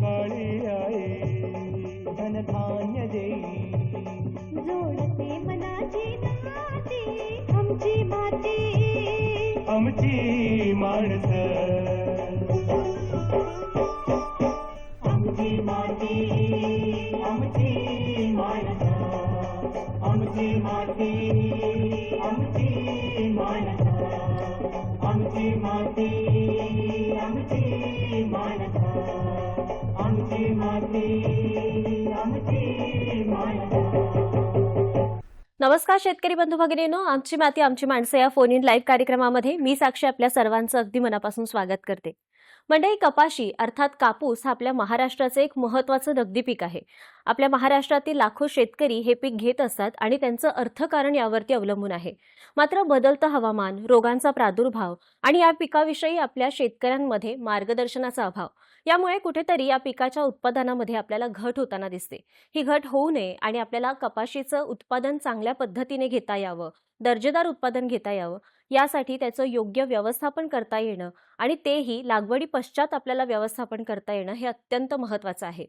माळी आई धनधान्य देई जोडते मनाची नाती आमची माती आमची माणसं आमची माती आमची माणसं आमची माती आमची माणसं आमची माती आमची माणसं आमची माती आमची माणसं. नमस्कार शेतकरी बंधू भगिनींनो, आमची माती आमची माणसं या फोन इन लाईव्ह कार्यक्रमामध्ये मी साक्षी आपल्या सर्वांचं अगदी मनापासून स्वागत करते. मंडळी, कपाशी अर्थात कापूस हा आपल्या महाराष्ट्राचे एक महत्त्वाचं नगदी पीक आहे. आपल्या महाराष्ट्रातील लाखो शेतकरी हे पीक घेत असतात आणि त्यांचं अर्थकारण यावरती अवलंबून आहे. मात्र बदलतं हवामान, रोगांचा प्रादुर्भाव आणि या पिकाविषयी आपल्या शेतकऱ्यांमध्ये मार्गदर्शनाचा अभाव यामुळे कुठेतरी या पिकाच्या उत्पादनामध्ये आपल्याला घट होताना दिसते. ही घट होऊ नये आणि आपल्याला कपाशीचं उत्पादन चांगल्या पद्धतीने घेता यावं, दर्जेदार उत्पादन घेता यावं, यासाठी त्याचं योग्य व्यवस्थापन करता येणं आणि तेही लागवडी पश्चात आपल्याला व्यवस्थापन करता येणं हे अत्यंत महत्त्वाचं आहे.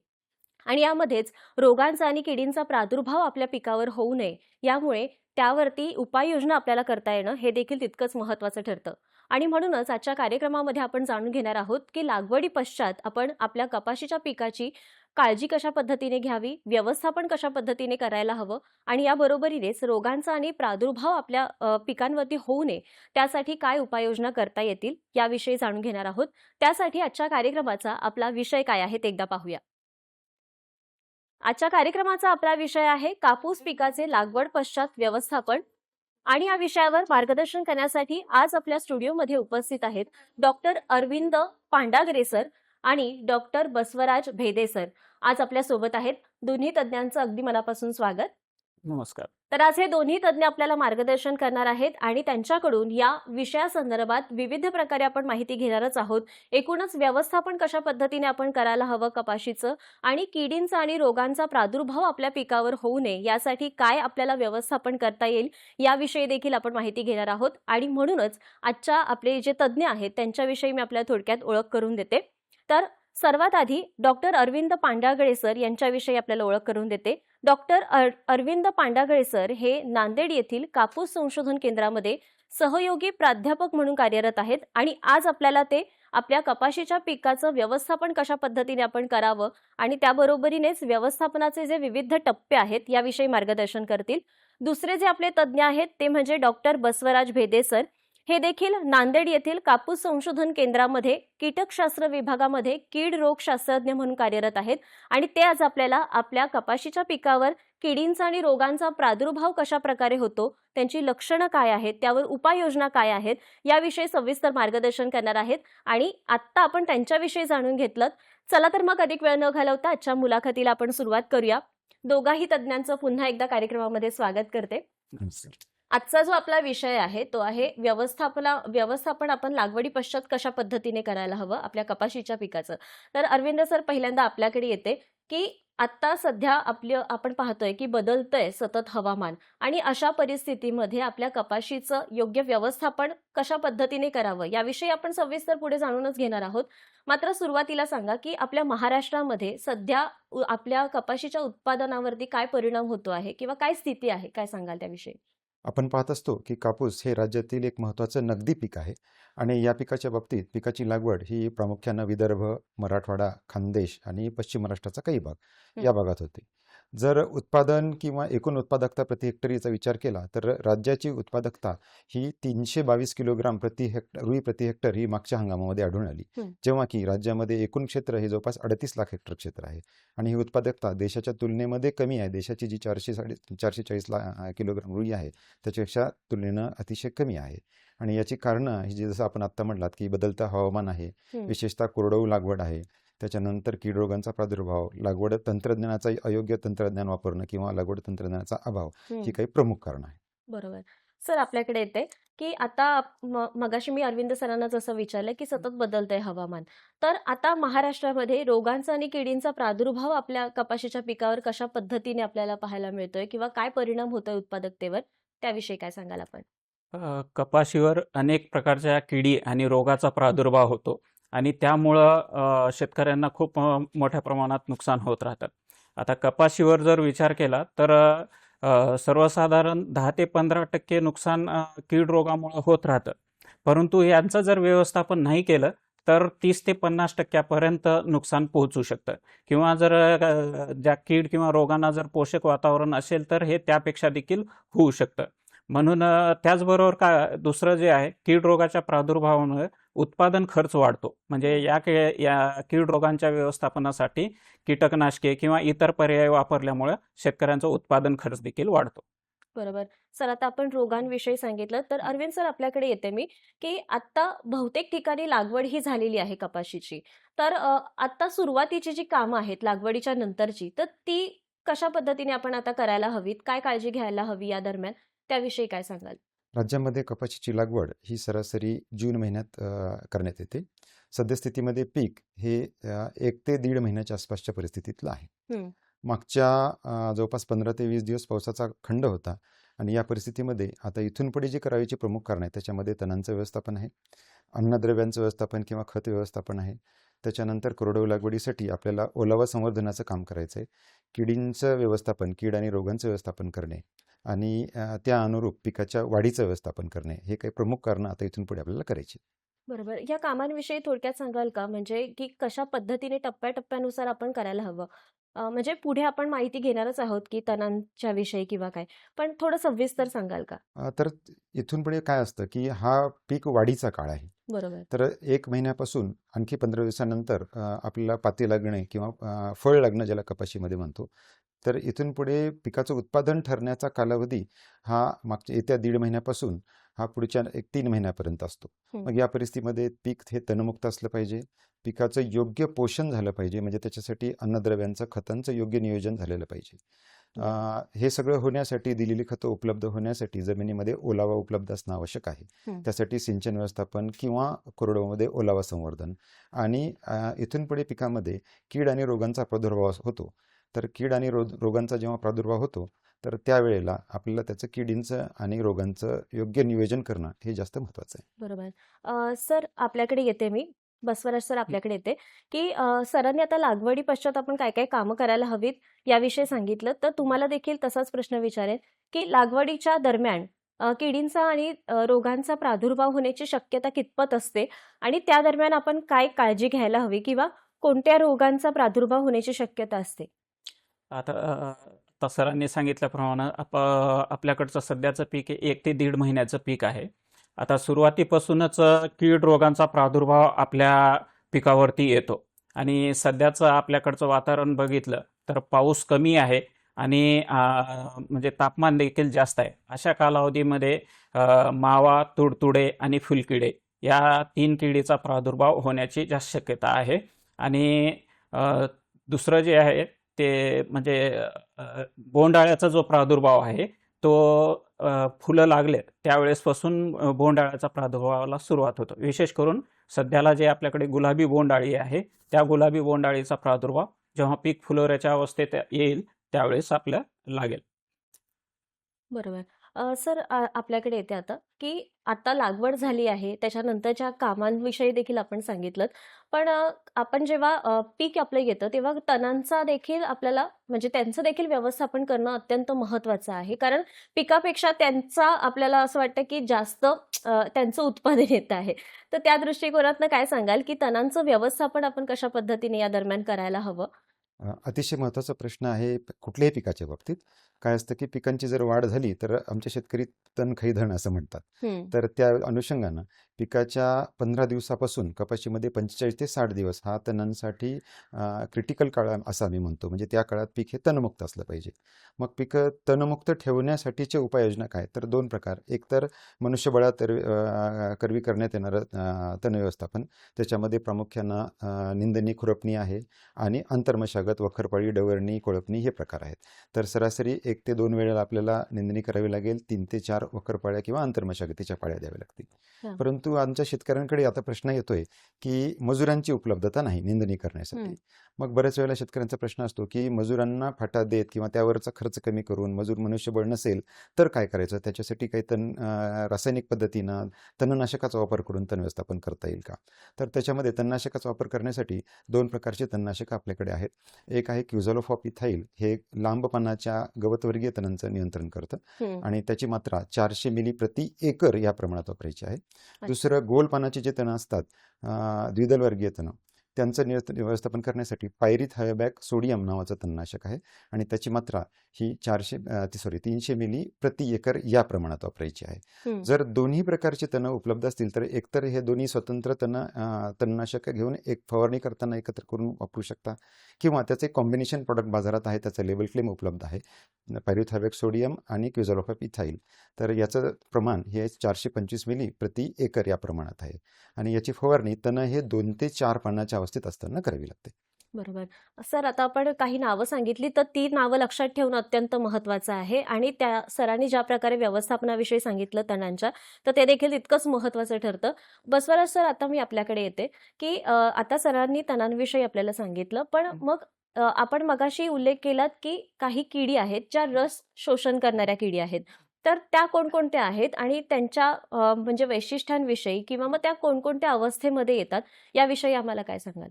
आणि यामध्येच रोगांचा आणि किडींचा प्रादुर्भाव आपल्या पिकावर होऊ नये यामुळे त्यावरती उपाययोजना आपल्याला करता येणं हे देखील तितकंच महत्त्वाचं ठरतं. आणि म्हणूनच आजच्या कार्यक्रमामध्ये आपण जाणून घेणार आहोत की लागवडी पश्चात आपण आपल्या कपाशीच्या पिकाची काळजी कशा पद्धतीने घ्यावी, व्यवस्थापन कशा पद्धतीने करायला हवं आणि याबरोबरीनेच रोगांचा आणि प्रादुर्भाव आपल्या पिकांवरती होऊ नये त्यासाठी काय उपाययोजना करता येतील याविषयी जाणून घेणार आहोत. त्यासाठी आजच्या कार्यक्रमाचा आपला विषय काय आहे ते एकदा पाहूया. आजच्या कार्यक्रमाचा आपला विषय आहे कापूस पिकाचे लागवड पश्चात व्यवस्थापन. आणि या विषयावर मार्गदर्शन करण्यासाठी आज आपल्या स्टुडिओमध्ये उपस्थित आहेत डॉक्टर अरविंद पांडागरे सर आणि डॉक्टर बसवराज भेदे सर. आज आपल्या सोबत आहेत. दोन्ही तज्ज्ञांचं अगदी मनापासून स्वागत. नमस्कार. तर आज हे दोन्ही तज्ज्ञ आपल्याला मार्गदर्शन करणार आहेत आणि त्यांच्याकडून या विषयासंदर्भात विविध प्रकारे आपण माहिती घेणारच आहोत. एकूणच व्यवस्थापन कशा पद्धतीने आपण करायला हवं कपाशीचं आणि किडींचा आणि रोगांचा प्रादुर्भाव आपल्या पिकावर होऊ नये यासाठी काय आपल्याला व्यवस्थापन करता येईल याविषयी देखील आपण माहिती घेणार आहोत. आणि म्हणूनच आजच्या आपले जे तज्ज्ञ आहेत त्यांच्याविषयी मी आपल्याला थोडक्यात ओळख करून देते. तर सर्वात आधी डॉक्टर अरविंद पांडागळे सर यांच्याविषयी आपल्याला ओळख करून देते. डॉक्टर अरविंद पांडागळे सर हे नांदेड येथील कापूस संशोधन केंद्रामध्ये सहयोगी प्राध्यापक म्हणून कार्यरत आहेत आणि आज आपल्याला ते आपल्या कपाशीच्या पिकाचं व्यवस्थापन कशा पद्धतीने आपण करावं आणि त्याबरोबरीनेच व्यवस्थापनाचे जे विविध टप्पे आहेत याविषयी मार्गदर्शन करतील. दुसरे जे आपले तज्ज्ञ आहेत ते म्हणजे डॉक्टर बसवराज भेदे सर. हे देखील नांदेड येथील कापूस संशोधन केंद्रामध्ये कीटकशास्त्र विभागामध्ये कीड रोग शास्त्रज्ञ म्हणून कार्यरत आहेत आणि ते आज आपल्याला आपल्या कपाशीच्या पिकावर किडींचा आणि रोगांचा प्रादुर्भाव कशा प्रकारे होतो, त्यांची लक्षणं काय आहेत, त्यावर उपाययोजना काय आहेत याविषयी सविस्तर मार्गदर्शन करणार आहेत. आणि आत्ता आपण त्यांच्याविषयी जाणून घेतलं. चला तर मग अधिक वेळ न घालवता आजच्या मुलाखतीला आपण सुरुवात करूया. दोघाही तज्ज्ञांचं पुन्हा एकदा कार्यक्रमामध्ये स्वागत करते. आजचा जो आपला विषय आहे तो आहे व्यवस्थापन आपण लागवडी पश्चात कशा पद्धतीने करायला हवं आपल्या कपाशीच्या पिकाचं. तर अरविंद सर, पहिल्यांदा आपल्याकडे येते की आता सध्या आपण पाहतोय की बदलतंय सतत हवामान आणि अशा परिस्थितीमध्ये आपल्या कपाशीचं योग्य व्यवस्थापन कशा पद्धतीने करावं याविषयी आपण सविस्तर पुढे जाणूनच घेणार आहोत. मात्र सुरुवातीला सांगा की आपल्या महाराष्ट्रामध्ये सध्या आपल्या कपाशीच्या उत्पादनावरती काय परिणाम होतो आहे किंवा काय स्थिती आहे, काय सांगाल त्याविषयी? आपण पाहत असतो की कापूस हे राज्यातील एक महत्त्वाचं नगदी पीक आहे आणि या पिकाच्या बाबतीत पिकाची लागवड ही प्रामुख्यानं विदर्भ, मराठवाडा, खानदेश आणि पश्चिम महाराष्ट्राचा काही भाग या भागात होते. जर उत्पादन किंवा एकूण उत्पादकता प्रति हेक्टरीचा विचार केला तर राज्याची उत्पादकता ही 322 किलोग्राम रुई प्रति हेक्टर ही मागच्या हंगामामध्ये आढळून आली, जेव्हा की राज्यामध्ये एकूण क्षेत्र हे जवळपास 38 लाख हेक्टर क्षेत्र आहे आणि ही उत्पादकता देशाच्या तुलनेमध्ये कमी आहे. देशाची जी 440 किलोग्राम रुई आहे त्याच्यापेक्षा तुलनेनं अतिशय कमी आहे. आणि याची कारणं ही जसं आपण आत्ता म्हटलात की बदलतं हवामान आहे, विशेषतः कोरडवाहू लागवड आहे, त्याच्यानंतर कीड रोगांचा प्रादुर्भाव, लागवड तंत्रज्ञानाचा अयोग्य तंत्रज्ञान वापरणं किंवा लागवड तंत्रज्ञानाचा अभाव ही काही प्रमुख कारण आहे. बरोबर. सर, आपल्याकडे येते की आता मगाशी मी अरविंद सरांना जसं विचारलं की सतत बदलतंय हवामान, तर आता महाराष्ट्रामध्ये रोगांचा आणि किडींचा प्रादुर्भाव आपल्या कपाशीच्या पिकावर कशा पद्धतीने आपल्याला पाहायला मिळतोय किंवा काय परिणाम होतोय उत्पादकतेवर, त्याविषयी काय सांगाल आपण? कपाशीवर अनेक प्रकारच्या किडी आणि रोगाचा प्रादुर्भाव होतो आणि त्यामुळं शेतकऱ्यांना खूप मोठ्या प्रमाणात नुकसान होत राहतं. आता कपाशीवर जर विचार केला तर सर्वसाधारण 10 ते 15% नुकसान कीड रोगामुळे होत राहतं. परंतु यांचं जर व्यवस्थापन नाही केलं तर 30 ते 50% नुकसान पोहोचू शकतं. किंवा जर ज्या कीड किंवा रोगांना जर पोषक वातावरण असेल तर हे त्यापेक्षा देखील होऊ शकतं. म्हणून त्याचबरोबर दुसरं जे आहे, कीड रोगाच्या प्रादुर्भावामुळे उत्पादन खर्च वाढतो. म्हणजे या कीड रोगांच्या व्यवस्थापनासाठी कीटकनाशके किंवा इतर पर्याय वापरल्यामुळे शेतकऱ्यांचा उत्पादन खर्च देखील वाढतो. बरोबर. सर, आता आपण रोगांविषयी सांगितलं, तर अरविंद सर आपल्याकडे येते मी, की आता बहुतेक ठिकाणी लागवड ही झालेली आहे कपाशीची. तर आता सुरुवातीची जी कामं आहेत लागवडीच्या नंतरची, तर ती कशा पद्धतीने आपण आता करायला हवीत? काय काळजी घ्यायला हवी या दरम्यान? त्याविषयी काय सांगाल? राज्यामध्ये कपाशीची लागवड ही सरासरी जून महिन्यात करण्यात येते. सद्यस्थितीमध्ये पीक हे 1 ते 1.5 महिन्याच्या आसपासच्या परिस्थितीतलं आहे. हं. मागच्या जवळपास 15 ते 20 दिवस पावसाचा खंड होता आणि या परिस्थितीमध्ये आता इथून पुढे जी करायची प्रमुख कारणं आहेत त्याच्यामध्ये तणांचं व्यवस्थापन आहे, अन्नद्रव्यांचं व्यवस्थापन किंवा खत व्यवस्थापन आहे. त्याच्यानंतर कोरडवाहू लागवडीसाठी आपल्याला ओलावा संवर्धनाचं काम करायचं आहे. किडींचं व्यवस्थापन, कीड आणि रोगांचं व्यवस्थापन करणे आणि त्या अनुरूप पिकाच्या वाढीचं व्यवस्थापन करणे हे काही प्रमुख कारणं आता इथून पुढे आपल्याला करायची. बरोबर. या कामांविषयी थोडक्यात सांगाल का? म्हणजे की कशा पद्धतीने टप्प्याटप्प्यानुसार आपण करायला हवं? म्हणजे पुढे आपण माहिती घेणारच आहोत की तणांच्या विषयी किंवा काय. पण थोडं सविस्तर सांगाल का? तर इथून पुढे काय असतं की हा पीक वाढीचा काळ आहे. बरोबर. तर 1 महिन्यापासून आणखी 15 दिवसानंतर आपल्याला पाती लागणे किंवा फळ लागणं ज्याला कपाशीमध्ये म्हणतो. तर इथून पुढे पिकाचं उत्पादन ठरण्याचा कालावधी हा मागच्या येत्या 1.5 महिन्यापासून हा पुढच्या 3 महिन्यापर्यंत असतो. हं. मग या परिस्थितीमध्ये पीक हे तणमुक्त असलं पाहिजे. पिकाचं योग्य पोषण झालं पाहिजे, म्हणजे त्याच्यासाठी अन्नद्रव्यांचं, खतांचं योग्य नियोजन झालेलं पाहिजे. हे सगळं होण्यासाठी, दिलेली खतं उपलब्ध होण्यासाठी जमिनीमध्ये ओलावा उपलब्ध असणं आवश्यक आहे. हं. त्यासाठी सिंचन व्यवस्थापन किंवा कोरडवाहूमध्ये ओलावा संवर्धन आणि इथून पुढे पिकामध्ये कीड आणि रोगांचा प्रादुर्भाव होतो. तर कीड आणि रोगांचा जेव्हा प्रादुर्भाव होतो तर त्यावेळेला आपल्याला त्याचं किडींचं आणि रोगांचं योग्य नियोजन करणं हे जास्त महत्त्वाचं आहे. बरोबर. सर आपल्याकडे येते मी. बसवराज सर आपल्याकडे येते, की सरांनी आता लागवडी पश्चात आपण काय-काय कामं करायला हवीत याविषयी सांगितलं. तर तुम्हाला देखील तसाच प्रश्न विचारेन, की लागवडीच्या दरम्यान किडींचा आणि रोगांचा प्रादुर्भाव होण्याची शक्यता कितपत असते? आणि त्या दरम्यान आपण काय काळजी घ्यायला हवी किंवा कोणत्या रोगांचा प्रादुर्भाव होण्याची शक्यता असते? आता सरांनी सांगितल्याप्रमाणे आपल्याकडचं सध्याचं पीक 1 ते 1.5 महिन्याचं पीक आहे. आता सुरुवातीपासूनच कीड रोगांचा प्रादुर्भाव आपल्या पिकावरती येतो आणि सध्याचं आपल्याकडचं वातावरण बघितलं तर पाऊस कमी आहे आणि म्हणजे तापमान देखील जास्त आहे. अशा कालावधीमध्ये मावा, तुडतुडे आणि फुलकिडे या 3 किडीचा प्रादुर्भाव होण्याची जास्त शक्यता आहे. आणि दुसरं जे आहे ते म्हणजे बोंडअळ्याचा जो प्रादुर्भाव आहे तो फुलं लागले त्यावेळेसपासून बोंडअळ्याचा प्रादुर्भावाला सुरुवात होतो. विशेष करून सध्याला जे आपल्याकडे गुलाबी बोंडअळी आहे त्या गुलाबी बोंडअळीचा प्रादुर्भाव जेव्हा पीक फुलोऱ्याच्या अवस्थेत येईल त्यावेळेस आपल्याला लागेल. बरोबर. सर आपल्याकडे येते आता, की आता लागवड झाली आहे, त्याच्यानंतरच्या कामांविषयी देखील आपण सांगितलंत. पण आपण जेव्हा पीक आपलं येतं, तेव्हा तणांचा देखील आपल्याला म्हणजे त्यांचं देखील व्यवस्थापन करणं अत्यंत महत्त्वाचं आहे. कारण पिकापेक्षा त्यांचा आपल्याला असं वाटतं, की जास्त त्यांचं उत्पादन येत आहे. तर त्या दृष्टिकोनातनं काय सांगाल, की तणांचं व्यवस्थापन आपण कशा पद्धतीने या दरम्यान करायला हवं? अतिशय महत्त्वाचा प्रश्न आहे कुठल्याही पिकाच्या बाबतीत. काय असतं की पिकांची जर वाढ झाली तर आमचे शेतकरी तण खै धन असं म्हणतात. हं. तर त्या अनुषंगानं पिकाच्या 15 दिवसापासून कपाशीमध्ये 45 ते 60 दिवस हा तणांसाठी क्रिटिकल काळ असं आम्ही म्हणतो. म्हणजे त्या काळात पीक हे तणमुक्त असलं पाहिजे. मग पिकं तणमुक्त ठेवण्यासाठीचे उपाययोजना काय? तर 2 प्रकार. एक तर करवी करण्यात येणारं तण व्यवस्थापन. त्याच्यामध्ये प्रामुख्यानं निंदणी, खुरपणी आहे आणि आंतरमशागत मशागत, वखरपाळी, डवरणी, कोळपणी हे प्रकार आहेत. तर सरासरी 1 ते 2 वेळेला आपल्याला निंदणी करावी लागेल. 3 ते 4 वखरपाळ्या किंवा आंतरमशागतीच्या पाळ्या द्याव्या लागतील. हां. परंतु आमच्या शेतकऱ्यांकडे आता प्रश्न येतोय की मजुरांची उपलब्धता नाही निंदणी करण्यासाठी. मग बऱ्याच वेळेला शेतकऱ्यांचा प्रश्न असतो की मजुरांना फाटा देत किंवा त्यावरचा खर्च कमी करून मजूर मनुष्यबळ नसेल तर काय करायचं? त्याच्यासाठी काही रासायनिक पद्धतीनं तणनाशकाचा वापर करून तण व्यवस्थापन करता येईल का? तर त्याच्यामध्ये तणनाशकाचा वापर करण्यासाठी 2 प्रकारचे तणनाशक आपल्याकडे आहेत. एक आहे क्युझोलोफॉप इथाईल, हे लांब पानाच्या गवतवर्गीय तणांचं नियंत्रण करतं हं. आणि त्याची मात्रा 400 मिली प्रति एकर या प्रमाणात वापरायची आहे. दुसरं गोल पानाचे जे तण असतात, द्विदल वर्गीय तण, त्यांचं व्यवस्थापन करण्यासाठी पायरिथायोबॅक सोडियम नावाचं तणनाशक आहे आणि त्याची मात्रा ही 300 मिली प्रति एकर या प्रमाणात वापरायची आहे. हं. जर दोन्ही प्रकारचे तण उपलब्ध असतील तर एकतर हे दोन्ही स्वतंत्र तणनाशक घेऊन एक फवारणी करताना एकत्र करून वापरू शकता किंवा त्याचे कॉम्बिनेशन प्रॉडक्ट बाजारात आहे, त्याचं लेबल क्लेम उपलब्ध आहे, पायरिथायोबॅक सोडियम आणि क्युझोलोफॉप इथाईल. तर याचं प्रमाण हे 425 मिली प्रति एकर या प्रमाणात आहे आणि याची फवारणी तण हे 2 ते 4 पानाच्या अवस्थेत असताना करावी लागते. बरोबर. सर, आता आपण काही नावं सांगितली, तर ती नावं लक्षात ठेवणं अत्यंत महत्त्वाचं आहे आणि त्या सरांनी ज्या प्रकारे व्यवस्थापनाविषयी सांगितलं तणांच्या, तर ते देखील तितकंच महत्त्वाचं ठरतं. बसवराज सर, आता मी आपल्याकडे येते की आता सरांनी तणांविषयी आपल्याला सांगितलं, पण मग आपण मगाशी उल्लेख केलात की काही किडी आहेत ज्या रस शोषण करणाऱ्या किडी आहेत. तर त्या कोणकोणत्या आहेत आणि त्यांच्या म्हणजे वैशिष्ट्यांविषयी किंवा मग त्या कोणकोणत्या अवस्थेमध्ये येतात याविषयी आम्हाला काय सांगाल?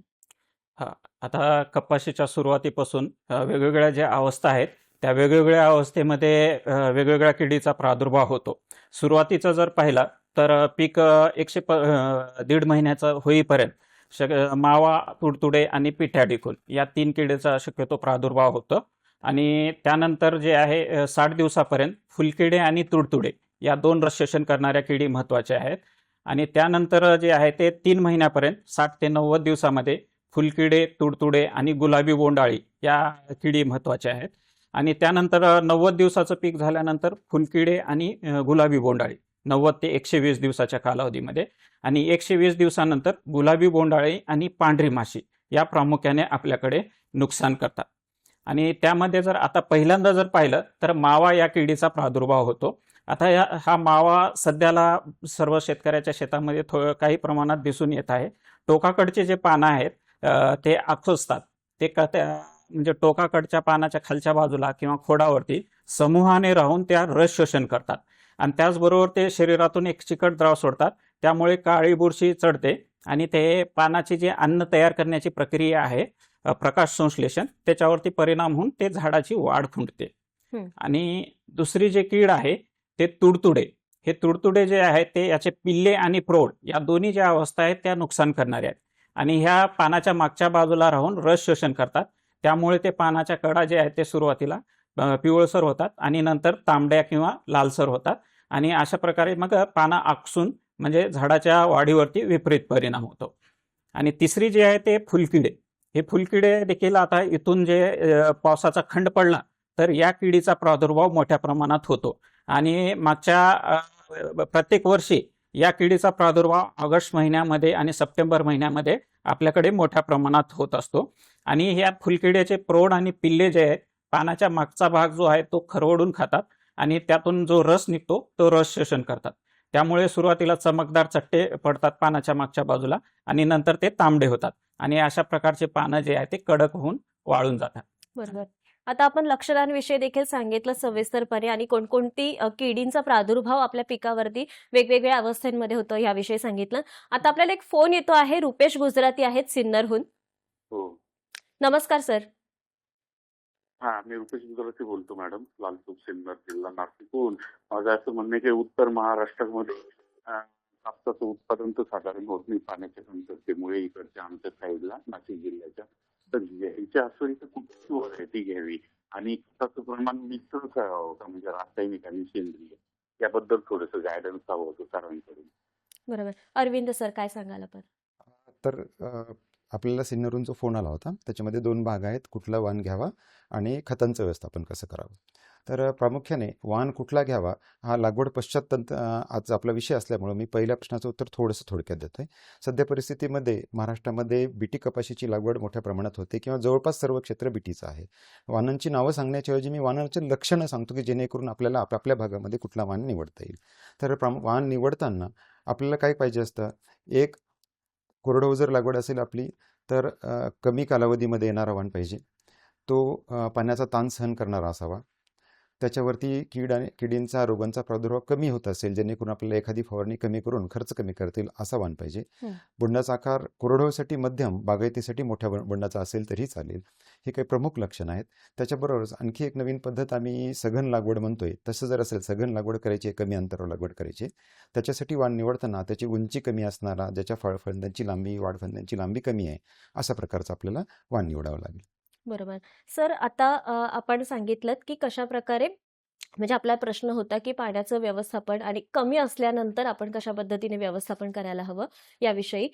हा, आता कपाशीच्या सुरुवातीपासून वेगवेगळ्या ज्या अवस्था आहेत त्या वेगवेगळ्या अवस्थेमध्ये वेगवेगळ्या किडीचा प्रादुर्भाव होतो. सुरुवातीचा जर पाहिला तर पीक 1.5 महिन्याचं होईपर्यंत मावा, तुडतुडे आणि पिठ्या डिकून या 3 किडीचा शक्यतो प्रादुर्भाव होतो आणि त्यानंतर जे आहे 60 दिवसापर्यंत फुलकिडे आणि तुडतुडे या 2 रस शोषण करणाऱ्या किडी महत्त्वाच्या आहेत आणि त्यानंतर जे आहे ते 3 महिन्यापर्यंत 60 ते 90 दिवसामध्ये फुलकिडे, तुडतुडे आणि गुलाबी बोंडाळी या किडी महत्त्वाच्या आहेत आणि त्यानंतर 90 दिवसाचं पीक झाल्यानंतर फुलकिडे आणि गुलाबी बोंडाळी 90 ते 120 दिवसाच्या कालावधीमध्ये आणि 120 दिवसानंतर गुलाबी बोंडाळी आणि पांढरी माशी या प्रामुख्याने आपल्याकडे नुकसान करतात. आणि त्यामध्ये जर आता पहिल्यांदा जर पाहिलं तर मावा या किडीचा प्रादुर्भाव होतो. आता हा मावा सध्याला सर्व शेतकऱ्याच्या शेतामध्ये काही प्रमाणात दिसून येत आहे. टोकाकडचे जे पानं आहेत ते आखोजतात. ते म्हणजे टोकाकडच्या पानाच्या खालच्या बाजूला किंवा खोडावरती समूहाने राहून त्या रस शोषण करतात आणि त्याचबरोबर ते शरीरातून एक चिकट द्रव सोडतात. त्यामुळे काळी बुरशी चढते आणि ते पानाची जी अन्न तयार करण्याची प्रक्रिया आहे, प्रकाश संश्लेषण, त्याच्यावरती परिणाम होऊन ते झाडाची वाढ खुंटते. आणि दुसरी जे कीड आहे ते तुडतुडे. हे तुडतुडे जे आहेत ते याचे पिल्ले आणि प्रौढ या दोन्ही ज्या अवस्था आहेत त्या नुकसान करणारे आहेत आणि ह्या पानाच्या मागच्या बाजूला राहून रस शोषण करतात. त्यामुळे ते पानाच्या कडा जे आहेत ते सुरुवातीला पिवळसर होतात आणि नंतर तांबड्या किंवा लालसर होतात आणि अशा प्रकारे मग पानं आकसून म्हणजे झाडाच्या वाढीवरती विपरीत परिणाम होतो. आणि तिसरी जी आहे ते फुलकिडे. हे फुलकिडे देखील आता इथून जे पावसाचा खंड पडला तर या किडीचा प्रादुर्भाव मोठ्या प्रमाणात होतो आणि मागच्या प्रत्येक वर्षी या किडीचा प्रादुर्भाव ऑगस्ट महिन्यामध्ये आणि सप्टेंबर महिन्यामध्ये आपल्याकडे मोठ्या प्रमाणात होत असतो. आणि ह्या फुलकिड्याचे प्रौढ आणि पिल्ले जे आहेत पानाच्या मागचा भाग जो आहे तो खरवडून खातात आणि त्यातून जो रस निघतो तो रस शोषण करतात. त्यामुळे सुरुवातीला चमकदार चट्टे पडतात पानाच्या मागच्या बाजूला आणि नंतर ते तांबडे होतात आणि अशा प्रकारचे पानं जे आहे ते कडक होऊन वाळून जातात. बरोबर. आता आपण लक्षणांविषयी देखील सांगितलं सविस्तरपणे आणि कोणकोणती किडींचा प्रादुर्भाव आपल्या पिकावरती वेगवेगळ्या अवस्थेमध्ये होतो याविषयी सांगितलं. आता आपल्याला एक फोन येतो आहे. रुपेश गुजराती आहेत सिन्नरहून. हो. नमस्कार सर. हा, मी रुपेश गुजराती बोलतो मॅडम, लालचौक, सिन्नर, जिल्हा नाशिकहून. माझं असं म्हणणं आहे की उत्तर महाराष्ट्रामध्ये कापसाचं उत्पादन तर साधारण होत नाही पाण्याच्या कमतरतेमुळे इकडच्या आमच्या साईडला नाशिक जिल्ह्याच्या. तर घ्यायच्या असेल तर कुठची व्हरायटी घ्यावी आणि खताचं प्रमाण मिश्र करावं का म्हणजे रासायनिक आणि सेंद्रिय, याबद्दल थोडंसं गायडन्स हवं होतं सरांकडून. बरोबर. अरविंद सर, काय सांगाल आपण? तर आपल्याला सिन्नरहून जो फोन आला होता त्याच्यामध्ये 2 भाग आहेत, कुठला वाण घ्यावा आणि खतांचं व्यवस्थापन कसं करावं. तर प्रामुख्याने वाण कुठला घ्यावा हा लागवड पश्चात आज आपला विषय असल्यामुळे मी पहिल्या प्रश्नाचं उत्तर थोडंसं थोडक्यात देतोय. सध्या परिस्थितीमध्ये महाराष्ट्रामध्ये बीटी कपाशीची लागवड मोठ्या प्रमाणात होते किंवा जवळपास सर्व क्षेत्र बीटीचं आहे. वाणांची नावं सांगण्याच्या ऐवजी मी वाणांची लक्षणं सांगतो की जेणेकरून आपल्याला आपापल्या भागामध्ये कुठला वाण निवडता येईल. तर वाण निवडताना आपल्याला काय पाहिजे असतं, एक कोरडवाहू जर लागवड असेल आपली तर कमी कालावधीमध्ये येणारा वाण पाहिजे. तो पाण्याचा ताण सहन करणारा असावा. त्याच्यावरती किडींचा रोगांचा प्रादुर्भाव कमी होत असेल जेणेकरून आपल्याला एखादी फवारणी कमी करून खर्च कमी करता येईल असा वाण पाहिजे. बोंडाचा आकार कोरडवाहूसाठी मध्यम, बागायतीसाठी मोठ्या बोंडाचा असेल तरी चालेल. हे काही प्रमुख लक्षणं आहेत. त्याच्याबरोबरच आणखी एक नवीन पद्धत आम्ही सघन लागवड म्हणतोय. तसं जर असेल सघन लागवड करायची, कमी अंतरावर लागवड करायची, त्याच्यासाठी वाण निवडताना त्याची उंची कमी असणारा, ज्याच्या फळफंद्यांची लांबी, वाढफंद्यांची लांबी कमी आहे, अशा प्रकारचं आपल्याला वाण निवडावं लागेल. बरोबर. सर, आता आपण सांगितलंत की कशा प्रकारे म्हणजे आपला प्रश्न होता की पाण्याचं व्यवस्थापन आणि कमी असल्यानंतर आपण कशा पद्धतीने व्यवस्थापन करायला हवं याविषयी.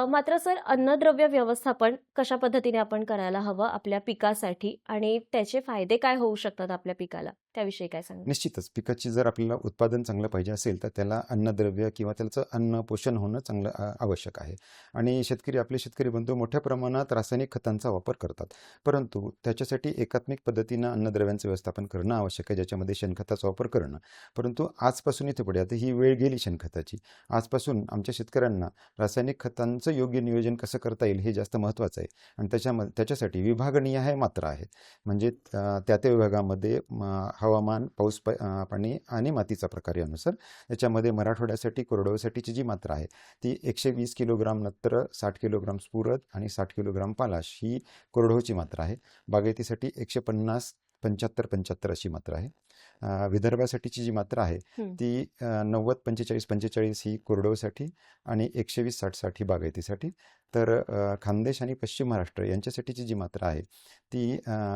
मात्र सर, अन्नद्रव्य व्यवस्थापन कशा पद्धतीने आपण करायला हवं आपल्या पिकासाठी आणि त्याचे फायदे काय होऊ शकतात आपल्या पिकाला, त्याविषयी काय सांगा? निश्चितच पिकाची जर आपल्याला उत्पादन चांगलं पाहिजे असेल तर त्याला अन्नद्रव्य किंवा त्याचं अन्न पोषण होणं चांगलं आवश्यक आहे. आणि आपले शेतकरी बंधू मोठ्या प्रमाणात रासायनिक खतांचा वापर करतात, परंतु त्याच्यासाठी एकात्मिक पद्धतीनं अन्नद्रव्यांचं व्यवस्थापन करणं आवश्यक आहे, ज्याच्यामध्ये शेणखताचा वापर करणं. परंतु आजपासून इथे पुढे, आता ही वेळ गेली शेणखताची, आजपासून आमच्या शेतकऱ्यांना रासायनिक खतांचं योग्य नियोजन कसं करता येईल हे जास्त महत्त्वाचं आहे. आणि त्याच्यासाठी विभागनिहाय मात्रा आहेत. म्हणजे त्या विभागामध्ये हवामान, पाऊस, पाणी आणि मातीचा प्रकार यानुसार त्याच्यामध्ये मराठवाड्यासाठी कोरडवाहूसाठीची जी मात्रा आहे ती 120 किलोग्राम नत्र, 60 किलोग्राम स्फुरद आणि 60 किलोग्राम पालाश ही कोरडवाहूची मात्रा आहे. बागायतीसाठी 150, 75-75 अशी मात्रा आहे. विदर्भासाठीची जी मात्रा आहे ती 90, 45-45 ही कोरडवाहूसाठी आणि 120-60-60 ही बागायतीसाठी. तर खानदेश आणि पश्चिम महाराष्ट्र यांच्यासाठीची जी मात्रा आहे ती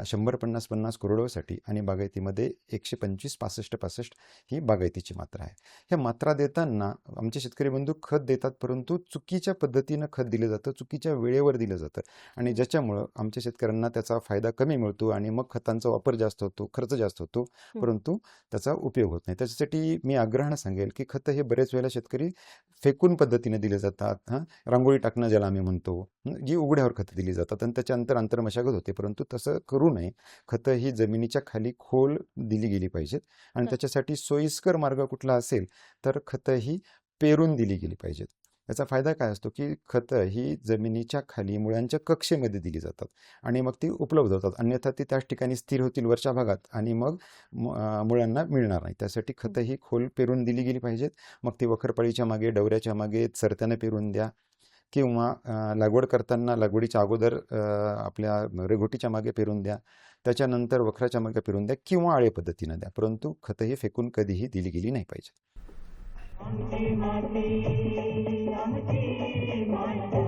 100-50-50 कोरडवाहूसाठी आणि बागायतीमध्ये 125-65-65 ही बागायतीची मात्रा आहे. ह्या मात्रा देताना आमचे शेतकरी बंधू खत देतात, परंतु चुकीच्या पद्धतीनं खत दिलं जातं, चुकीच्या वेळेवर दिलं जातं आणि ज्याच्यामुळं आमच्या शेतकऱ्यांना त्याचा फायदा कमी मिळतो आणि मग खतांचा वापर जास्त होतो, खर्च जास्त होतो, परंतु त्याचा उपयोग होत नाही. त्याच्यासाठी मी आग्रहानं सांगेल की खतं हे बरेच वेळेला शेतकरी फेकून पद्धतीने दिले जातात. रांगोळी टाकणं ज्याला आम्ही म्हणतो, जी उघड्यावर खतं दिली जातात आणि त्याच्या अंतर्मशागत होते, परंतु तसं करू नये. खतं ही जमिनीच्या खाली खोल दिली गेली पाहिजेत आणि त्याच्यासाठी सोयीस्कर मार्ग कुठला असेल तर खतं ही पेरून दिली गेली पाहिजेत. याचा फायदा काय असतो की खतं ही जमिनीच्या खाली मुळांच्या कक्षेमध्ये दिली जातात आणि मग ती उपलब्ध होतात, अन्यथा ती त्याच ठिकाणी स्थिर होतील वरच्या भागात आणि मग मुळांना मिळणार नाही. त्यासाठी खतं ही खोल पेरून दिली गेली पाहिजेत. मग ती वखरपाळीच्या मागे, डवऱ्याच्या मागे, सरत्यानं पेरून द्या किंवा लागवड करताना लागवडीच्या अगोदर आपल्या रेघोटीच्या मागे पेरून द्या, त्याच्यानंतर वखराच्या मागे पेरून द्या किंवा आळे पद्धतीनं द्या, परंतु खतं ही फेकून कधीही दिली गेली नाही पाहिजे. आमची माती आमची माती.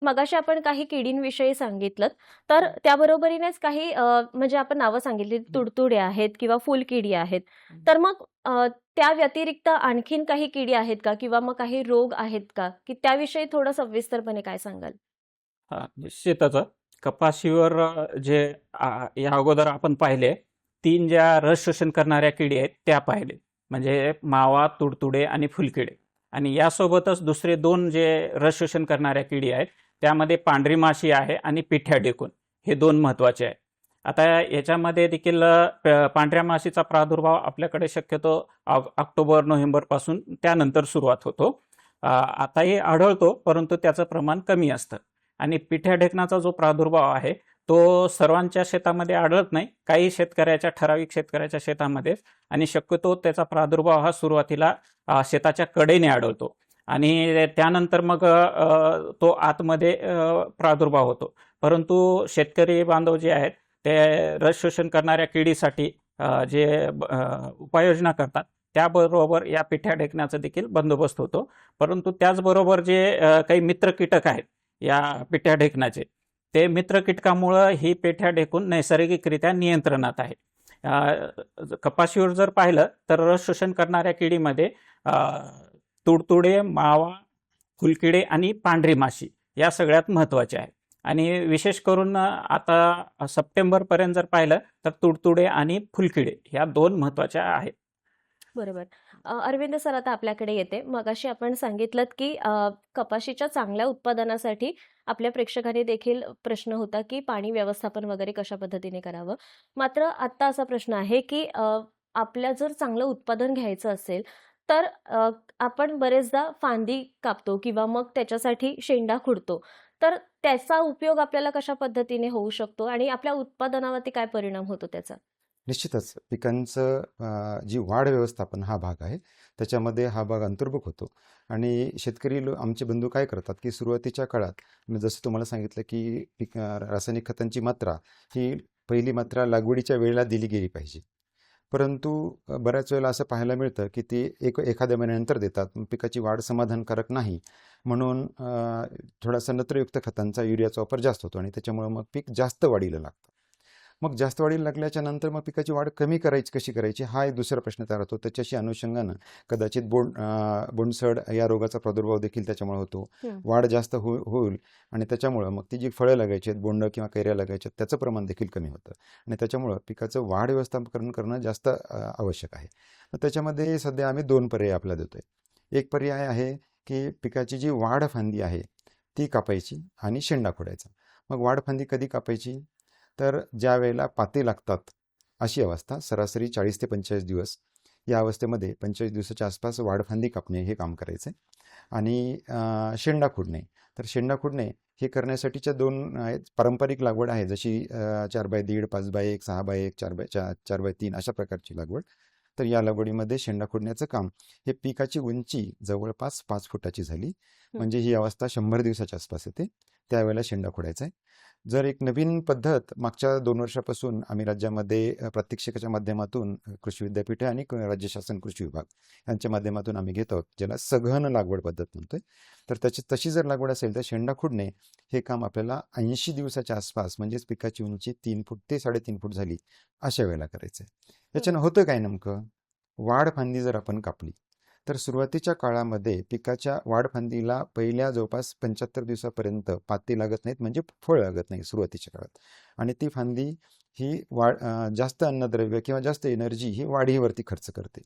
मगाशी आपण काही किडींविषयी सांगितलं, तर त्याबरोबरीनेच काही म्हणजे आपण नावं सांगितली, तुडतुडे आहेत किंवा फुलकिडी आहेत. तर मग त्या व्यतिरिक्त आणखीन काही किडी आहेत का किंवा मग काही रोग आहेत का, की त्याविषयी थोडं सविस्तरपणे काय सांगाल? निश्चितच कपाशीवर जे या अगोदर आपण पाहिले 3 ज्या रस शोषण करणाऱ्या किडी आहेत त्या पाहिले, म्हणजे मावा, तुडतुडे आणि फुलकिडे. आणि यासोबतच दुसरे 2 जे रस शोषण करणाऱ्या किडी आहेत त्यामध्ये पांढरी माशी आहे आणि पिठ्या ढेकूण, हे 2 महत्त्वाचे आहे. आता याच्यामध्ये देखील पांढऱ्या माशीचा प्रादुर्भाव आपल्याकडे शक्यतो ऑक्टोबर-नोव्हेंबरपासून त्यानंतर सुरुवात होतो. आताही आढळतो, परंतु त्याचं प्रमाण कमी असतं. आणि पिठ्या ढेकणाचा जो प्रादुर्भाव आहे तो सर्वांच्या शेतामध्ये आढळत नाही, काही ठराविक शेतकऱ्याच्या शेतामध्ये, आणि शक्यतो त्याचा प्रादुर्भाव हा सुरुवातीला शेताच्या कडेने आढळतो आणि त्यानंतर मग तो आतमध्ये प्रादुर्भाव होतो. परंतु शेतकरी बांधव जे आहेत ते रस शोषण करणाऱ्या किडीसाठी जे उपाययोजना करतात त्याबरोबर या पिठ्या ढेकण्याचा देखील बंदोबस्त होतो. परंतु त्याचबरोबर जे काही मित्र कीटक आहेत या पिठ्या ढेकणाचे, ते मित्र कीटकामुळं ही पिठ्या ढेकून नैसर्गिकरित्या नियंत्रणात आहे. कपाशीवर जर पाहिलं तर रस शोषण करणाऱ्या किडीमध्ये तुडतुडे, मावा, फुलकिडे आणि पांढरी माशी या सगळ्यात महत्त्वाच्या आहेत. आणि विशेष करून आता सप्टेंबरपर्यंत जर पाहिलं तर तुडतुडे आणि फुलकिडे ह्या 2 महत्त्वाच्या आहेत. बरोबर. अरविंद सर, आता आपल्याकडे येते. मगाशी आपण सांगितलंत की कपाशीच्या चांगल्या उत्पादनासाठी आपल्या प्रेक्षकांनी देखील प्रश्न होता की पाणी व्यवस्थापन वगैरे कशा पद्धतीने करावं. मात्र आत्ता असा प्रश्न आहे की आपल्या जर चांगलं उत्पादन घ्यायचं असेल तर आपण बरेचदा फांदी कापतो किंवा मग त्याच्यासाठी शेंडा खुडतो. तर त्याचा उपयोग आपल्याला कशा पद्धतीने होऊ शकतो आणि आपल्या उत्पादनावरती काय परिणाम होतो त्याचा? निश्चितच पिकांचं जी वाढ व्यवस्थापन हा भाग आहे त्याच्यामध्ये हा भाग अंतर्भुक होतो. आणि शेतकरी आमचे बंधू काय करतात की सुरुवातीच्या काळात मी जसं तुम्हाला सांगितलं की रासायनिक खतांची मात्रा ही पहिली मात्रा लागवडीच्या वेळेला दिली गेली पाहिजे. परंतु बऱ्याच वेळेला असं पाहायला मिळतं की ती एखाद्या महिन्यानंतर देतात. पिकाची वाढ समाधानकारक नाही म्हणून थोडासा नत्रयुक्त खतांचा युरियाचा वापर जास्त होतो आणि त्याच्यामुळे मग पीक जास्त वाढीला लागतं. मग जास्त वाढीला लागल्याच्या नंतर मग पिकाची वाढ कशी करायची हा एक दुसरा प्रश्न तयार होतो. त्याच्याशी अनुषंगानं कदाचित बोंडसड या रोगाचा प्रादुर्भाव देखील त्याच्यामुळे होतो. वाढ जास्त होईल आणि त्याच्यामुळं मग ती जी फळं लागायची आहेत, बोंड किंवा कैऱ्या लागायच्या त्याचं प्रमाण देखील कमी होतं आणि त्याच्यामुळं पिकाचं वाढ व्यवस्थापन करणं जास्त आवश्यक आहे. तर त्याच्यामध्ये सध्या आम्ही 2 पर्याय आपल्याला देतोय. एक पर्याय आहे की पिकाची जी वाढ फांदी आहे ती कापायची आणि शेंडा खोडायचा. मग वाढ फांदी कधी कापायची तर ज्या वेळेला पाती लागतात अशी अवस्था, सरासरी 40 ते 45 दिवस, या अवस्थेमध्ये 45 दिवसाच्या आसपास वाढफांदी कापणे हे काम करायचं आहे. आणि शेंडा खुडणे, तर शेंडा खुडणे हे करण्यासाठीच्या 2 आहेत. पारंपरिक लागवड आहे जशी 4x1.5, 5x1, 6x1, 4x3 अशा प्रकारची लागवड. तर या लागवडीमध्ये शेंडा खुडण्याचं काम हे पिकाची उंची जवळपास 5 फुटाची झाली म्हणजे ही अवस्था 100 दिवसाच्या आसपास येते, त्यावेळेला शेंडा खोडायचा आहे. जर एक नवीन पद्धत मागच्या 2 वर्षापासून आम्ही राज्यामध्ये प्रात्यक्षिकाच्या माध्यमातून कृषी विद्यापीठे आणि राज्य शासन कृषी विभाग यांच्या माध्यमातून आम्ही घेत आहोत, ज्याला सघन लागवड पद्धत म्हणतोय. तर तशी जर लागवड असेल तर शेंडा खुडणे हे काम आपल्याला 80 दिवसाच्या आसपास म्हणजेच पिकाची उंची 3 फूट ते 3.5 फूट झाली अशा वेळेला करायचं आहे. याच्यानं होतं काय नेमकं, वाढ फांदी जर आपण कापली तर सुरुवातीच्या काळामध्ये पिकाच्या वाढफांदीला पहिल्या जवळपास 75 दिवसापर्यंत पाती लागत नाहीत म्हणजे फळ लागत नाही सुरुवातीच्या काळात. आणि ती फांदी ही जास्त अन्नद्रव्य किंवा जास्त एनर्जी ही वाढीवरती खर्च करते.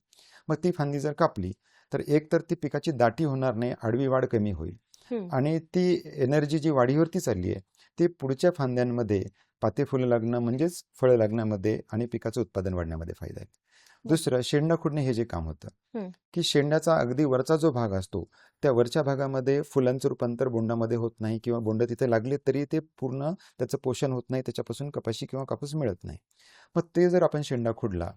मग ती फांदी जर कापली तर एक तर ती पिकाची दाटी होणार नाही, आडवी वाढ कमी होईल आणि ती एनर्जी जी वाढीवरती चालली आहे ती पुढच्या फांद्यांमध्ये पाते फुलं लागणं म्हणजेच फळं लागण्यामध्ये आणि पिकाचं उत्पादन वाढण्यामध्ये फायदा आहे. दुसरं, शेंडा खुडणे हे जे काम होतं की शेंड्याचा अगदी वरचा जो भाग असतो त्या वरच्या भागामध्ये फुलांचं रूपांतर बोंडामध्ये होत नाही किंवा बोंड तिथे लागले तरी ते पूर्ण त्याचं पोषण होत नाही, त्याच्यापासून कपाशी किंवा कापूस मिळत नाही. मग ते जर आपण शेंडा खुडला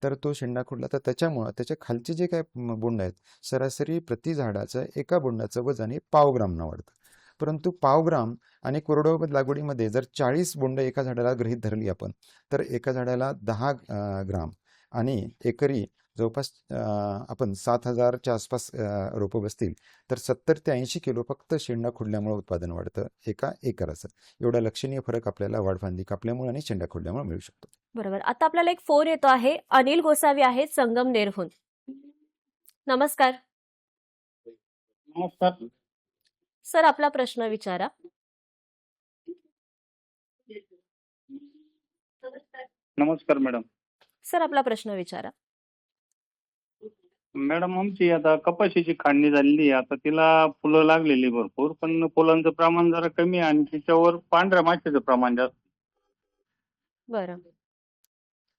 तर तो शेंडा खुडला तर त्याच्यामुळं त्याच्या खालचे जे काय बोंड आहेत सरासरी प्रति झाडाचं एका बोंडाचं वजन हे 1/2 ग्रामनं वाढतं. परंतु 1/2 ग्राम आणि कोरडवाहू लागवडीमध्ये जर 40 बोंड एका झाडाला गृहीत धरली आपण तर एका झाडाला 10 ग्राम आणि एकरी जवळपास आपण 7,000च्या आसपास रोपं बसतील तर 70 ते 80 किलो फक्त शेंडा खुडल्यामुळे उत्पादन वाढतं एका एकराचं. एवढा लक्षणीय फरक आपल्याला वाढफांदी कापल्यामुळे आणि शेंडा खुडल्यामुळे मिळू शकतो. बरोबर. आता आपल्याला एक फोन येतो आहे. अनिल गोसावी आहेत संगमनेरहून. नमस्कार नमस्कार. सर, आपला प्रश्न विचारा. नमस्कार मॅडम. सर, आपला प्रश्न विचारा. मॅडम, आमची आता कपाशीची काढणी झालेली आहे. आता तिला फुलं लागलेली भरपूर, पण फुलांचं प्रमाण जरा कमी आहे आणि तिच्यावर पांढऱ्या माशीचं प्रमाण जास्त. बरं.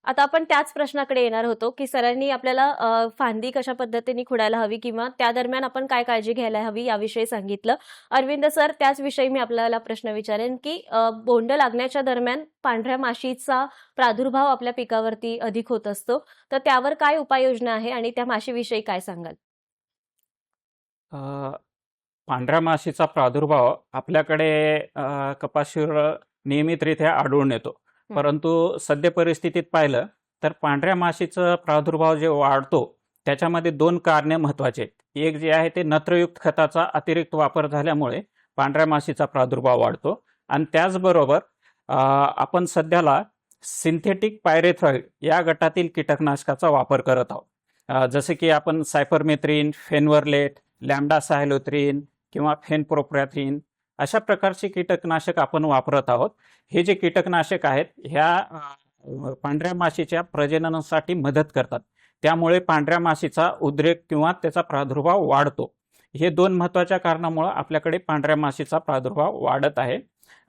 आता आपण त्याच प्रश्नाकडे येणार होतो की सरांनी आपल्याला फांदी कशा पद्धतीने खुडायला हवी किंवा त्या दरम्यान आपण काय काळजी घ्यायला हवी याविषयी सांगितलं. अरविंद सर, त्याच विषयी मी आपल्याला प्रश्न विचारेन की बोंड लागण्याच्या दरम्यान पांढऱ्या माशीचा प्रादुर्भाव आपल्या पिकावरती अधिक होत असतो, तर त्यावर काय उपाययोजना आहे आणि त्या माशीविषयी काय सांगाल? पांढऱ्या माशीचा प्रादुर्भाव आपल्याकडे कपाशीवर नियमितरित्या आढळून येतो. परंतु सद्य परिस्थितीत पाहिलं तर पांढऱ्या माशीचा प्रादुर्भाव जे वाढतो त्याच्यामध्ये 2 कारणे महत्त्वाचे आहेत. एक जे आहे ते नत्रयुक्त खताचा अतिरिक्त वापर झाल्यामुळे पांढऱ्या माशीचा प्रादुर्भाव वाढतो आणि त्याचबरोबर आपण सध्याला सिंथेटिक पायरेथ्रॉइड या गटातील कीटकनाशकाचा वापर करत आहोत. जसे की आपण सायपरमेथ्रिन, फेनवर्लेट, लॅम्बडा सायलोथ्रिन किंवा फेनप्रोप्रॅथिन अशा प्रकारचे कीटकनाशक आपण वापरत आहोत. हे जे कीटकनाशक आहेत ह्या पांढऱ्या माशीच्या प्रजननासाठी मदत करतात. त्यामुळे पांढऱ्या माशीचा उद्रेक किंवा त्याचा प्रादुर्भाव वाढतो. हे 2 महत्त्वाच्या कारणामुळे आपल्याकडे पांढऱ्या माशीचा प्रादुर्भाव वाढत आहे.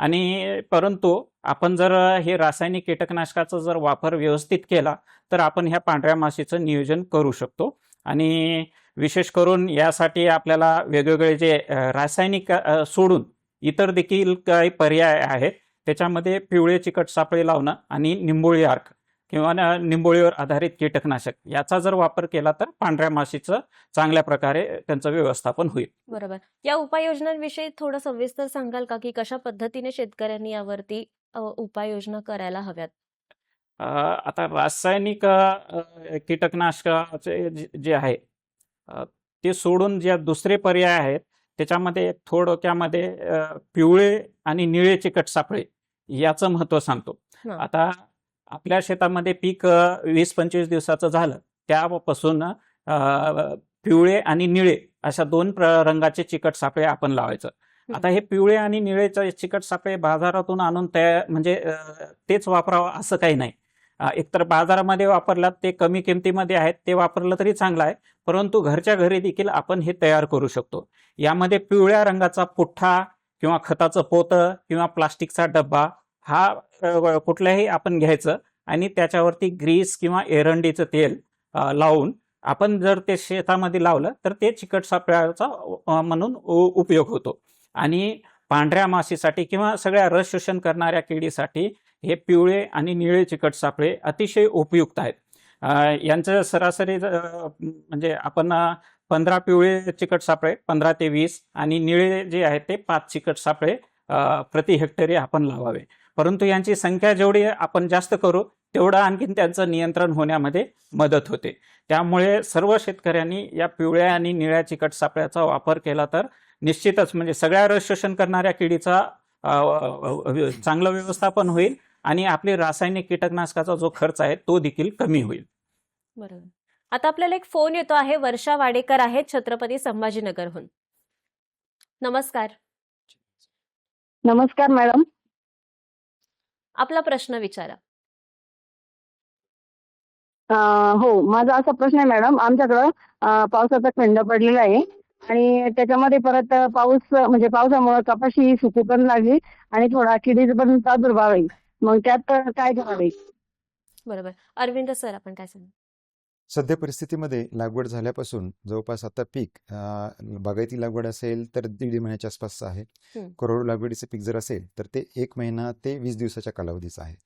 आणि परंतु आपण जर हे रासायनिक कीटकनाशकाचा जर वापर व्यवस्थित केला तर आपण ह्या पांढऱ्या माशीचं नियोजन करू शकतो. आणि विशेष करून यासाठी आपल्याला वेगवेगळे जे रासायनिक सोडून इतर देखील काही पर्याय आहेत. त्याच्यामध्ये पिवळे चिकट सापळे लावणं आणि निंबोळी अर्क किंवा निंबोळीवर आधारित कीटकनाशक याचा जर वापर केला तर पांढऱ्या माशीचं चांगल्या प्रकारे त्यांचं व्यवस्थापन होईल. बरोबर. या उपाययोजनांविषयी थोडं सविस्तर सांगाल का, की कशा पद्धतीने शेतकऱ्यांनी यावरती उपाययोजना करायला हव्यात? आता रासायनिक कीटकनाशकाचे जे आहे ते सोडून जे दुसरे पर्याय आहेत त्याच्यामध्ये थोडक्यामध्ये पिवळे आणि निळे चिकट सापळे याचं महत्त्व सांगतो. हां. आता आपल्या शेतामध्ये पीक 20-25 दिवसाचं झालं त्यापासून पिवळे आणि निळे अशा 2 रंगाचे चिकट सापळे आपण लावायचं. आता हे पिवळे आणि निळेचे चिकट सापळे बाजारातून आणून म्हणजे तेच वापरावं असं काही नाही. एकतर बाजारामध्ये वापरलात ते कमी किमतीमध्ये आहेत ते वापरलं तरी चांगलं आहे, परंतु घरच्या घरी देखील आपण हे तयार करू शकतो. यामध्ये पिवळ्या रंगाचा पुठ्ठा किंवा खताचं पोतं किंवा प्लास्टिकचा डब्बा हा कुठल्याही आपण घ्यायचं आणि त्याच्यावरती ग्रीस किंवा एरंडीचं तेल लावून आपण जर ते शेतामध्ये लावलं तर ते चिकट सापळ्याचा म्हणून उपयोग होतो. आणि पांढऱ्या माशीसाठी किंवा सगळ्या रस शोषण करणाऱ्या किडीसाठी हे पिवळे आणि निळे चिकट सापळे अतिशय उपयुक्त आहेत. यांचं सरासरी म्हणजे आपण 15 पिवळे चिकट सापळे 15 ते 20 आणि निळे जे आहेत ते 5 चिकट सापळे प्रति हेक्टरी आपण लावावे. परंतु यांची संख्या जेवढी आपण जास्त करू तेवढं आणखीन त्यांचं नियंत्रण होण्यामध्ये मदत होते. त्यामुळे सर्व शेतकऱ्यांनी या पिवळ्या आणि निळ्या चिकट सापळ्याचा वापर केला तर निश्चितच म्हणजे सगळ्या रस शोषण करणाऱ्या किडीचा चांगलं व्यवस्थापन होईल आणि आपली रासायनिक कीटकनाशकाचा जो खर्च आहे तो देखील कमी होईल. बरोबर. आता आपल्याला एक फोन येतो आहे. वर्षा वाडेकर आहेत छत्रपती संभाजीनगरहून. नमस्कार. नमस्कार मॅडम. आपला प्रश्न विचारा. हो, माझा असा प्रश्न आहे मॅडम, आमच्याकडं पावसाचा खंड पडलेला आहे आणि त्याच्यामध्ये परत पाऊस म्हणजे पावसामुळे कपाशी सुकू पण लागली आणि थोडा किडीचा पण प्रादुर्भाव आहे. मग त्यात काय करावे? बरोबर. अरविंद सर, आपण काय सांगा? सध्या परिस्थितीमध्ये लागवड झाल्यापासून जवळपास आता पीक बागायती लागवड असेल तर 1.5 महिन्याच्या आसपासचं आहे. कोरडवाहू लागवडीचं पीक जर असेल तर ते 1 महिना ते 20 दिवसाच्या कालावधीचं आहे.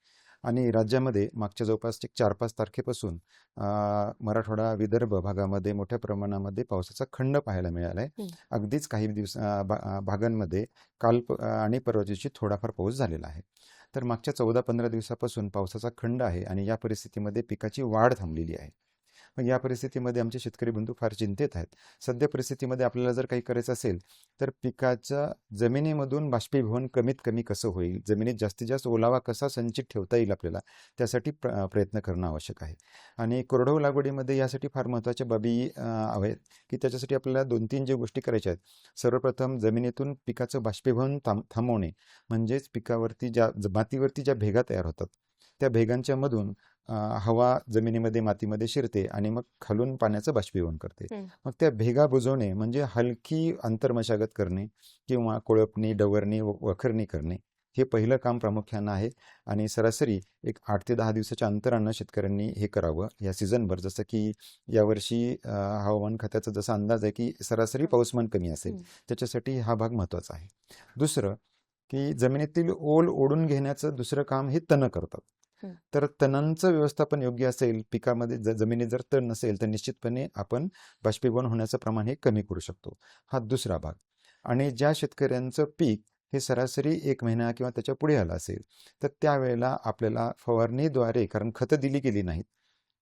आणि राज्यामध्ये मागच्या जवळपास 4-5 तारखेपासून मराठवाडा विदर्भ भागामध्ये मोठ्या प्रमाणामध्ये पावसाचा खंड पाहायला मिळाला आहे. अगदीच काही भागांमध्ये काल आणि परवा दिवशी थोडाफार पाऊस झालेला आहे. तर मागच्या 14-15 दिवसापासून पावसाचा खंड आहे आणि या परिस्थितीमध्ये पिकाची वाढ थांबलेली आहे. मग या परिस्थितीमध्ये आमचे शेतकरी बंधू फार चिंतेत आहेत. सध्या परिस्थितीमध्ये आपल्याला जर काही करायचं असेल तर पिकाच्या जमिनीमधून बाष्पीभवन कमीत कमी कसं होईल, जमिनीत जास्तीत जास्त ओलावा कसा संचित ठेवता येईल आपल्याला त्यासाठी प्रयत्न करणं आवश्यक आहे. आणि कोरडवाहू लागवडीमध्ये यासाठी फार महत्त्वाच्या बाबी आहेत की त्याच्यासाठी आपल्याला 2-3 जे गोष्टी करायच्या आहेत. सर्वप्रथम जमिनीतून पिकाचं बाष्पीभवन थांबवणे, म्हणजेच पिकावरती मातीवरती ज्या भेगा तयार होतात त्या भेगांच्या मधून हवा जमिनीमध्ये मातीमध्ये शिरते आणि मग खालून पाण्याचं बाष्पीभवन करते. मग त्या भेगा बुजवणे म्हणजे हलकी अंतर्मशागत करणे किंवा कोळपणी, डवरणी, वखरणी करणे हे पहिलं काम प्रामुख्यानं आहे. आणि सरासरी एक 8 ते 10 दिवसाच्या अंतरानं शेतकऱ्यांनी हे करावं या सीझनभर. जसं की यावर्षी हवामान खात्याचा जसा अंदाज आहे की सरासरी पाऊसमान कमी असेल, त्याच्यासाठी हा भाग महत्त्वाचा आहे. दुसरं की जमिनीतील ओल ओढून घेण्याचं दुसरं काम हे तण करतात. तर तणांचं व्यवस्थापन योग्य असेल, पिकामध्ये जमिनीत जर तण नसेल तर निश्चितपणे आपण बाष्पीभवन होण्याचं प्रमाण हे कमी करू शकतो. हा दुसरा भाग. आणि ज्या शेतकऱ्यांचं पीक हे सरासरी 1 महिना किंवा त्याच्या पुढे आलं असेल तर त्यावेळेला आपल्याला फवारणीद्वारे, कारण खतं दिली गेली नाहीत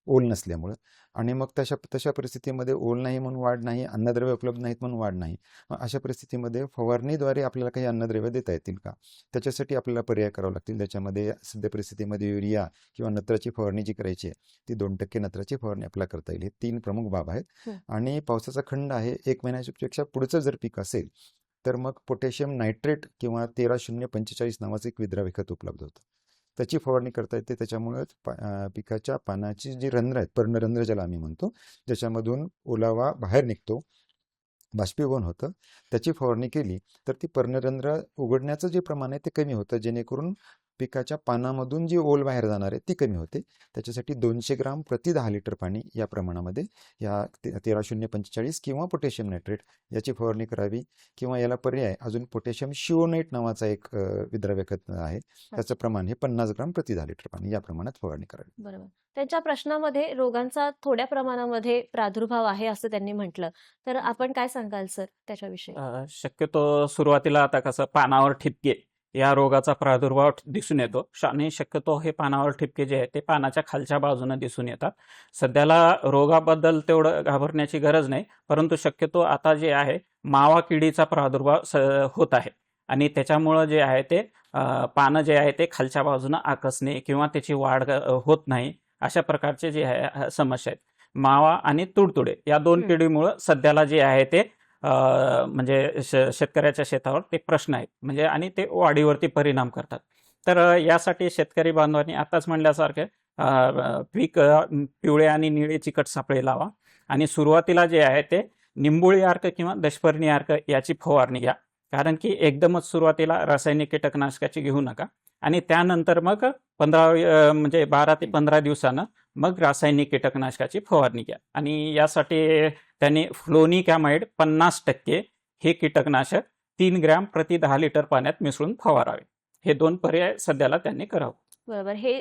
ओल नसल्यामुळं, आणि मग तशा परिस्थितीमध्ये ओल नाही म्हणून वाढ नाही, अन्नद्रव्य उपलब्ध नाहीत म्हणून वाढ नाही. मग अशा परिस्थितीमध्ये फवारणीद्वारे आपल्याला काही अन्नद्रव्य देता येतील का, त्याच्यासाठी आपल्याला पर्याय करावे लागतील. त्याच्यामध्ये सध्या परिस्थितीमध्ये युरिया किंवा नत्राची फवारणी जी करायची आहे ती 2% नत्राची फवारणी आपल्याला करता येईल. हे 3 प्रमुख बाब आहेत. आणि पावसाचा खंड आहे, 1 महिन्यापेक्षा पुढचं जर पीक असेल तर मग पोटॅशियम नायट्रेट किंवा 13-0-45 नावाचं एक विद्राव्य खत उपलब्ध होतं. त्याची फवारणी करता येते. त्याच्यामुळे पिकाच्या पानाची जी रंध्र आहेत, पर्णरंध्र ज्याला आम्ही म्हणतो, ज्याच्यामधून ओलावा बाहेर निघतो, बाष्पीभवन होतं, त्याची फवारणी केली तर ती पर्णरंध्र उघडण्याचं जे प्रमाण आहे ते कमी होतं, जेणेकरून पिकाच्या पानामधून जी ओल बाहेर जाणार आहे ती कमी होते. त्याच्यासाठी 200 ग्राम प्रति 10 लिटर पाणी या प्रमाणामध्ये या 13-0-45 किंवा पोटॅशियम नायट्रेट याची फवारणी करावी. किंवा याला पर्याय अजून पोटॅशियम शिओनाइट नावाचा एक विद्राव्य खत आहे, त्याचं प्रमाण हे 50 ग्राम प्रति 10 लिटर पाणी या प्रमाणात फवारणी करावी. बरोबर. त्यांच्या प्रश्नामध्ये रोगांचा थोड्या प्रमाणामध्ये प्रादुर्भाव आहे असं त्यांनी म्हटलं, तर आपण काय सांगाल सर त्याच्याविषयी? शक्यतो सुरुवातीला आता कसं पानावर ठिपके या रोगाचा प्रादुर्भाव दिसून येतो आणि शक्यतो हे पानावर ठिपके जे आहे ते पानाच्या खालच्या बाजूने दिसून येतात. सध्याला रोगाबद्दल तेवढं घाबरण्याची गरज नाही, परंतु शक्यतो आता जे आहे मावा किडीचा प्रादुर्भाव होत आहे आणि त्याच्यामुळं जे आहे ते पानं जे आहे ते खालच्या बाजूने आकसणे किंवा त्याची वाढ होत नाही, अशा प्रकारचे जे आहे समस्या आहेत. मावा आणि तुडतुडे या 2 किडीमुळं सध्याला जे आहे ते म्हणजे शेतकऱ्याच्या शेतावर ते प्रश्न आहेत, म्हणजे आणि ते वाढीवरती परिणाम करतात. तर यासाठी शेतकरी बांधवांनी आताच म्हणल्यासारखे पीक पिवळे आणि निळे चिकट सापळे लावा आणि सुरुवातीला जे आहे ते निंबोळी अर्क किंवा दशपर्णी अर्क याची फवारणी घ्या. कारण की एकदमच सुरुवातीला रासायनिक कीटकनाशकाची घेऊ नका आणि त्यानंतर मग 12 ते 15 दिवसानं मग रासायनिक कीटकनाशकाची फवारणी घ्या. आणि यासाठी त्यांनी फ्लोनिकॅमाइड 50% हे कीटकनाशक 3 ग्रॅम प्रति 10 लिटर पाण्यात मिसळून फवारावे. हे 2 पर्याय सध्याला त्यांनी करावं. बरोबर. हे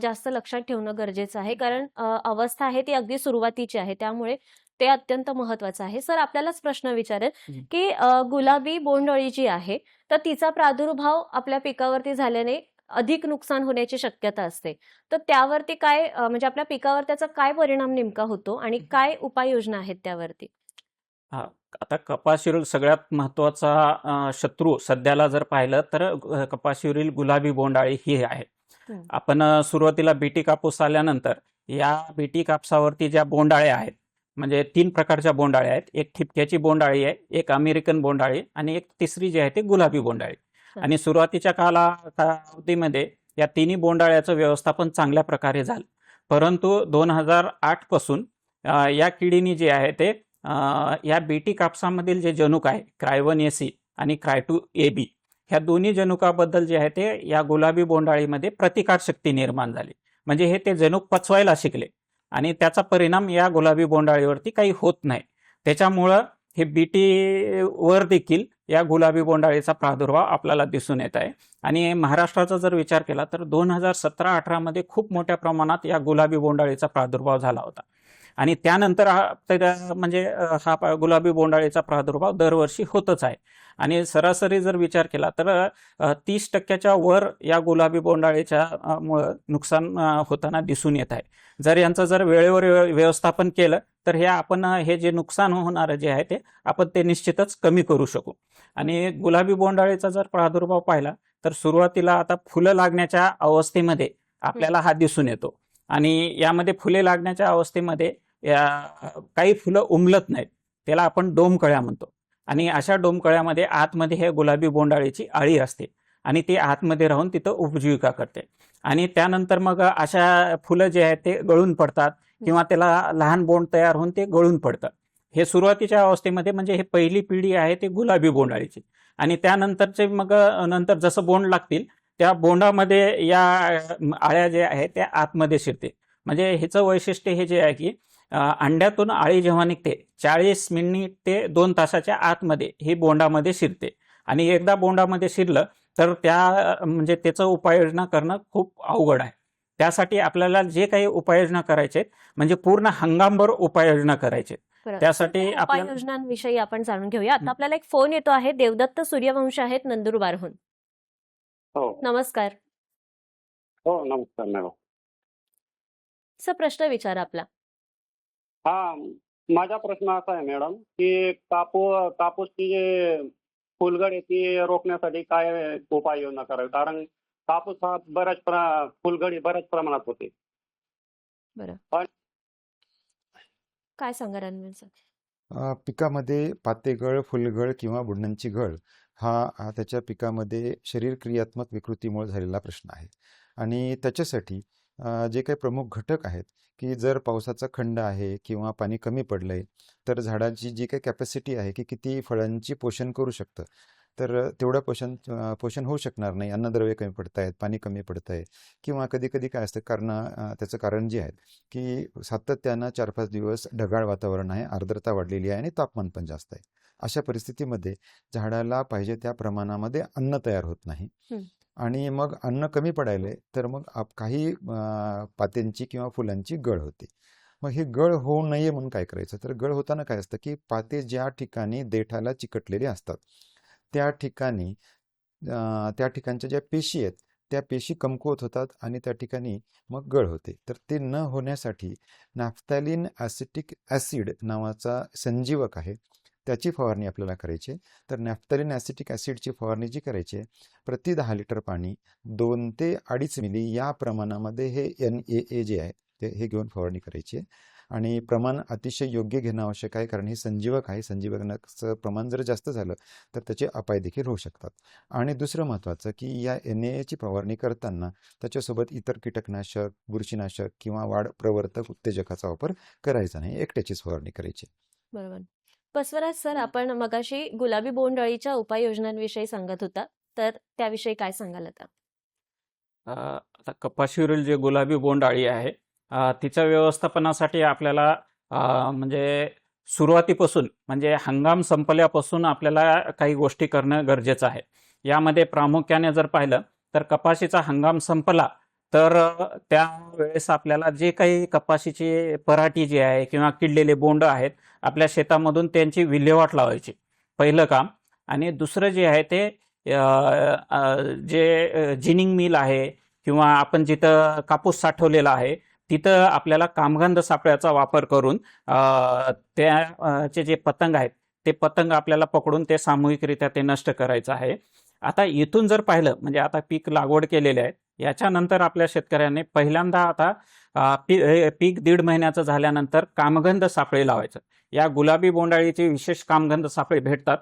जास्त लक्षात ठेवणं गरजेचं आहे, कारण अवस्था आहे ती अगदी सुरुवातीची आहे, त्यामुळे ते अत्यंत महत्वाचं आहे. सर आपल्यालाच प्रश्न विचारेल की गुलाबी बोंडअळी जी आहे तर तिचा प्रादुर्भाव आपल्या पिकावरती झाल्याने अधिक नुकसान होण्याची शक्यता असते, तर त्यावरती काय म्हणजे आपल्या पिकावर त्याचा काय परिणाम नेमका होतो आणि काय उपाययोजना आहेत त्यावरती? हा, आता कपाशीवरील सगळ्यात महत्वाचा शत्रू सध्याला जर पाहिलं तर कपाशीवरील गुलाबी बोंडअळी ही आहे. आपण सुरुवातीला बीटी कापूस आल्यानंतर या बीटी कापसावरती ज्या बोंडअळ्या आहेत, म्हणजे 3 प्रकारच्या बोंडअळ्या आहेत. एक ठिपक्याची बोंडअळी आहे, एक अमेरिकन बोंडअळी आणि एक तिसरी जी आहे ते गुलाबी बोंडअळी. आणि सुरुवातीच्या कालावधीमध्ये या तिन्ही बोंडअळ्याचं व्यवस्थापन चांगल्या प्रकारे झालं, परंतु 2008 पासून या किडीनी जे आहे ते या बीटी कापसामधील जे जनुक आहे क्राय1 AC आणि क्राय2 AB ह्या दोन्ही जनुकाबद्दल जे आहे ते या गुलाबी बोंडअळीमध्ये प्रतिकारशक्ती निर्माण झाली, म्हणजे हे ते जनुक पचवायला शिकले आणि त्याचा परिणाम या गुलाबी बोंडअळीवरती काही होत नाही. त्याच्यामुळं हे बीटीवर देखील या गुलाबी बोंडअळीचा प्रादुर्भाव आपल्याला दिसून येत आहे. आणि महाराष्ट्राचा जर विचार केला तर 2017-18 मध्ये खूप मोठ्या प्रमाणात या गुलाबी बोंडअळीचा प्रादुर्भाव झाला होता आणि त्यानंतर म्हणजे हा गुलाबी बोंडअळीचा प्रादुर्भाव दरवर्षी होतच आहे. आणि सरासरी जर विचार केला तर 30% वर या गुलाबी बोंडअळीच्या मुळे नुकसान होताना दिसून येत आहे. जर यांचं जर वेळेवर व्यवस्थापन केलं तर हे जे नुकसान होणार जे आहे ते निश्चितच कमी करू शकू. आणि गुलाबी बोंडअळीचा जर प्रादुर्भाव पाहिला तर सुरुवातीला आता फुलं लागण्याच्या अवस्थेमध्ये आपल्याला हा दिसून येतो आणि यामध्ये फुले लागण्याच्या अवस्थेमध्ये काही फुलं उमलत नाहीत, त्याला आपण डोमकळ्या म्हणतो. आणि अशा डोमकळ्यामध्ये आतमध्ये हे गुलाबी बोंडअळीची अळी असते आणि ती आतमध्ये राहून तिथं उपजीविका करते आणि त्यानंतर मग अशा फुलं जे आहेत ते गळून पडतात किंवा त्याला लहान बोंड तयार होऊन ते गळून पडतं. हे सुरुवातीच्या अवस्थेमध्ये म्हणजे हे पहिली पिढी आहे ते गुलाबी बोंडअळीची. आणि त्यानंतरचे मग नंतर जसं बोंड लागतील त्या बोंडामध्ये या आळ्या जे आहेत त्या आतमध्ये शिरते. म्हणजे ह्याचं वैशिष्ट्य हे जे आहे की अंड्यातून आळी जेव्हा निघते 40 मिनिट ते 2 तासाच्या आतमध्ये ही बोंडामध्ये शिरते आणि एकदा बोंडामध्ये शिरलं तर म्हणजे त्याचं उपाययोजना करणं खूप अवघड आहे. त्यासाठी आपल्याला जे काही उपाययोजना करायचे म्हणजे पूर्ण हंगामभर उपाययोजना करायचे. त्यासाठी उपाययोजनांविषयी आपण जाणून घेऊया. आता आपल्याला एक फोन येतो आहे. देवदत्त सूर्यवंश आहेत नंदुरबारहून. हो नमस्कार हो, नमस्कार मॅडम. सर प्रश्न विचारा आपला. हा, माझा प्रश्न असा आहे मॅडम की कापूसची जे फुलगड आहे ती रोखण्यासाठी काय उपाययोजना करावी, कारण कापूस हा फुलगडी बऱ्याच प्रमाणात होते. बरं, पण काय सांगा रणवीर सर? पिकामध्ये पातेगळ, फुलगळ किंवा बुडण्यांची गळ हा त्याच्या पिकामध्ये शरीर क्रियात्मक विकृतीमुळे झालेला प्रश्न आहे. आणि त्याच्यासाठी जे काही प्रमुख घटक आहेत की जर पावसाचा खंड आहे किंवा पाणी कमी पडलंय तर झाडाची जी काही कॅपॅसिटी आहे की किती फळांची पोषण करू शकतं, तर तेवढं पोषण होऊ शकणार नाही. अन्नद्रव्य कमी पडत आहेत, पाणी कमी पडतं आहे, किंवा कधी कधी काय असतं त्याचं कारण जे आहे की सातत्यानं 4-5 दिवस ढगाळ वातावरण आहे, आर्द्रता वाढलेली आहे आणि तापमान पण जास्त आहे. अशा परिस्थितीमध्ये झाडाला पाहिजे त्या प्रमाणामध्ये अन्न तयार होत नाही. आणि मग अन्न कमी पडायले तर मग काही पात्यांची किंवा फुलांची गळ होते. मग ही गळ होऊ नये म्हणून काय करायचं, तर गळ होताना काय असतं की पाते ज्या ठिकाणी देठाला चिकटलेले असतात त्या ठिकाणी त्या ठिकाणच्या ज्या पेशी आहेत त्या पेशी कमकुवत होतात आणि त्या ठिकाणी मग गळ होते. तर ते न होण्यासाठी नॅफ्थॅलिन ॲसिटिक ॲसिड नावाचा संजीवक आहे, त्याची फवारणी आपल्याला करायची. तर नॅफ्थॅलिन ॲसिटिक ॲसिडची फवारणी जी करायची आहे, प्रति 10 लिटर पाणी 2 ते 2.5 मिली या प्रमाणामध्ये हे NaA जे आहे हे घेऊन फवारणी करायची आहे. आणि प्रमाण अतिशय योग्य घेणं आवश्यक आहे, कारण हे संजीवक आहे. संजीवकाचं प्रमाण जर जास्त झालं तर त्याचे अपाय देखील होऊ शकतात. आणि दुसरं महत्त्वाचं की या NaAची फवारणी करताना त्याच्यासोबत इतर कीटकनाशक, बुरशीनाशक किंवा वाढ प्रवर्तक उत्तेजकाचा वापर करायचा नाही, एकट्याचीच फवारणी करायची. बरोबर. बसवराज सर, आपण मगाशी गुलाबी बोंडअळीच्या उपाययोजनांविषयी सांगत होता, तर त्याविषयी काय सांगाल आता? आता कपाशीवरील जे गुलाबी बोंडअळी आहे तिच्या व्यवस्थापनासाठी आपल्याला म्हणजे सुरुवातीपासून म्हणजे हंगाम संपल्यापासून आपल्याला काही गोष्टी करणं गरजेचं आहे. यामध्ये प्रामुख्याने जर पाहिलं तर कपाशीचा हंगाम संपला तर त्यावेळेस आपल्याला जे काही कपाशीची पराठी जी आहे किंवा किडलेले बोंड आहेत आपल्या शेतामधून त्यांची विल्हेवाट लावायची, पहिलं काम. आणि दुसरं जे आहे ते जे जिनिंग मिल आहे किंवा आपण जिथं कापूस साठवलेला आहे तिथं आपल्याला कामगंध सापळ्याचा वापर करून त्याचे जे पतंग आहेत ते पतंग आपल्याला पकडून ते सामूहिकरित्या ते नष्ट करायचं आहे. आता इथून जर पाहिलं म्हणजे आता पीक लागवड केलेले आहे, याच्यानंतर आपल्या शेतकऱ्यांनी पहिल्यांदा आता पीक 1.5 महिन्याचं झाल्यानंतर कामगंध सापळे लावायचं. या गुलाबी बोंडअळीचे विशेष कामगंध सापळे भेटतात.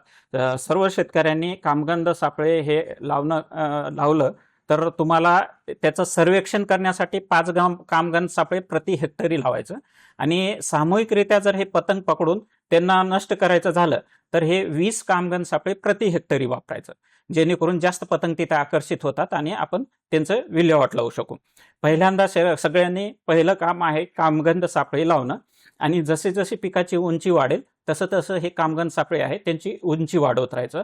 सर्व शेतकऱ्यांनी कामगंध सापळे हे लावलं तर तुम्हाला त्याचं सर्वेक्षण करण्यासाठी 5 कामगंध सापळे प्रति हेक्टरी लावायचं. आणि सामूहिकरित्या जर हे पतंग पकडून त्यांना नष्ट करायचं झालं तर हे 20 कामगंध सापळे प्रति हेक्टरी वापरायचं, जेणेकरून जास्त पतंग तिथे आकर्षित होतात आणि आपण त्यांचं विल्हेवाट लावू शकू. पहिल्यांदा सगळ्यांनी पहिलं काम आहे कामगंध सापळे लावणं. आणि जसे जसे पिकाची उंची वाढेल तसं तसं हे कामगंध सापळे आहे त्यांची उंची वाढवत राहायचं.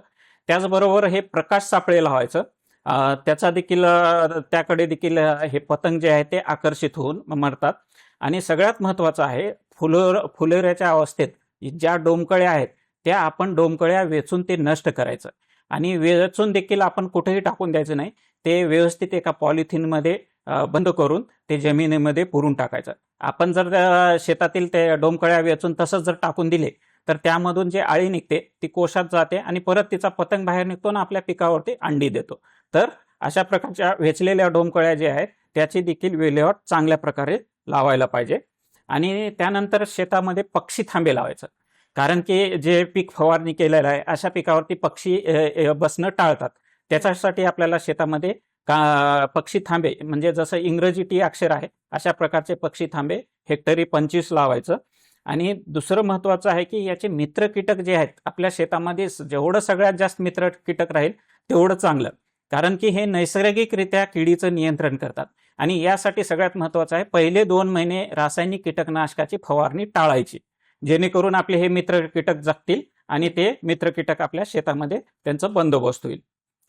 त्याचबरोबर हे प्रकाश सापळे लावायचं, त्याचा देखील त्याकडे देखील हे पतंग जे आहे ते आकर्षित होऊन मरतात. आणि सगळ्यात महत्त्वाचं आहे फुलोऱ्याच्या अवस्थेत ज्या डोमकळ्या आहेत त्या आपण डोमकळ्या वेचून ते नष्ट करायचं. आणि वेचून देखील आपण कुठेही टाकून द्यायचं नाही, ते व्यवस्थित एका पॉलिथिनमध्ये बंद करून ते जमिनीमध्ये पुरून टाकायचं. आपण जर शेतातील ते डोमकळ्या वेचून तसंच जर टाकून दिले तर त्यामधून जे आळी निघते ती कोशात जाते आणि परत तिचा पतंग बाहेर निघतो आणि आपल्या पिकावरती अंडी देतो. तर अशा प्रकारच्या वेचलेल्या डोमकळ्या ज्या आहेत त्याची देखील विल्हेवाट चांगल्या प्रकारे लावायला पाहिजे. आणि त्यानंतर शेतामध्ये पक्षी थांबे लावायचं, कारण की जे पीक फवारणी केलेलं आहे अशा पिकावरती पक्षी बसणं टाळतात. त्याच्यासाठी आपल्याला शेतामध्ये पक्षी थांबे म्हणजे जसं इंग्रजी टी अक्षर आहे अशा प्रकारचे पक्षी थांबे हेक्टरी 25 लावायचं. आणि दुसरं महत्त्वाचं आहे की याचे मित्र कीटक जे आहेत आपल्या शेतामध्ये जेवढं सगळ्यात जास्त मित्र कीटक राहील तेवढं चांगलं, कारण की हे नैसर्गिकरित्या किडीचं नियंत्रण करतात. आणि यासाठी सगळ्यात महत्त्वाचं आहे पहिले 2 महिने रासायनिक कीटकनाशकाची फवारणी टाळायची, जेणेकरून आपले हे मित्र कीटक जगतील आणि ते मित्र कीटक आपल्या शेतामध्ये त्यांचा बंदोबस्त होईल.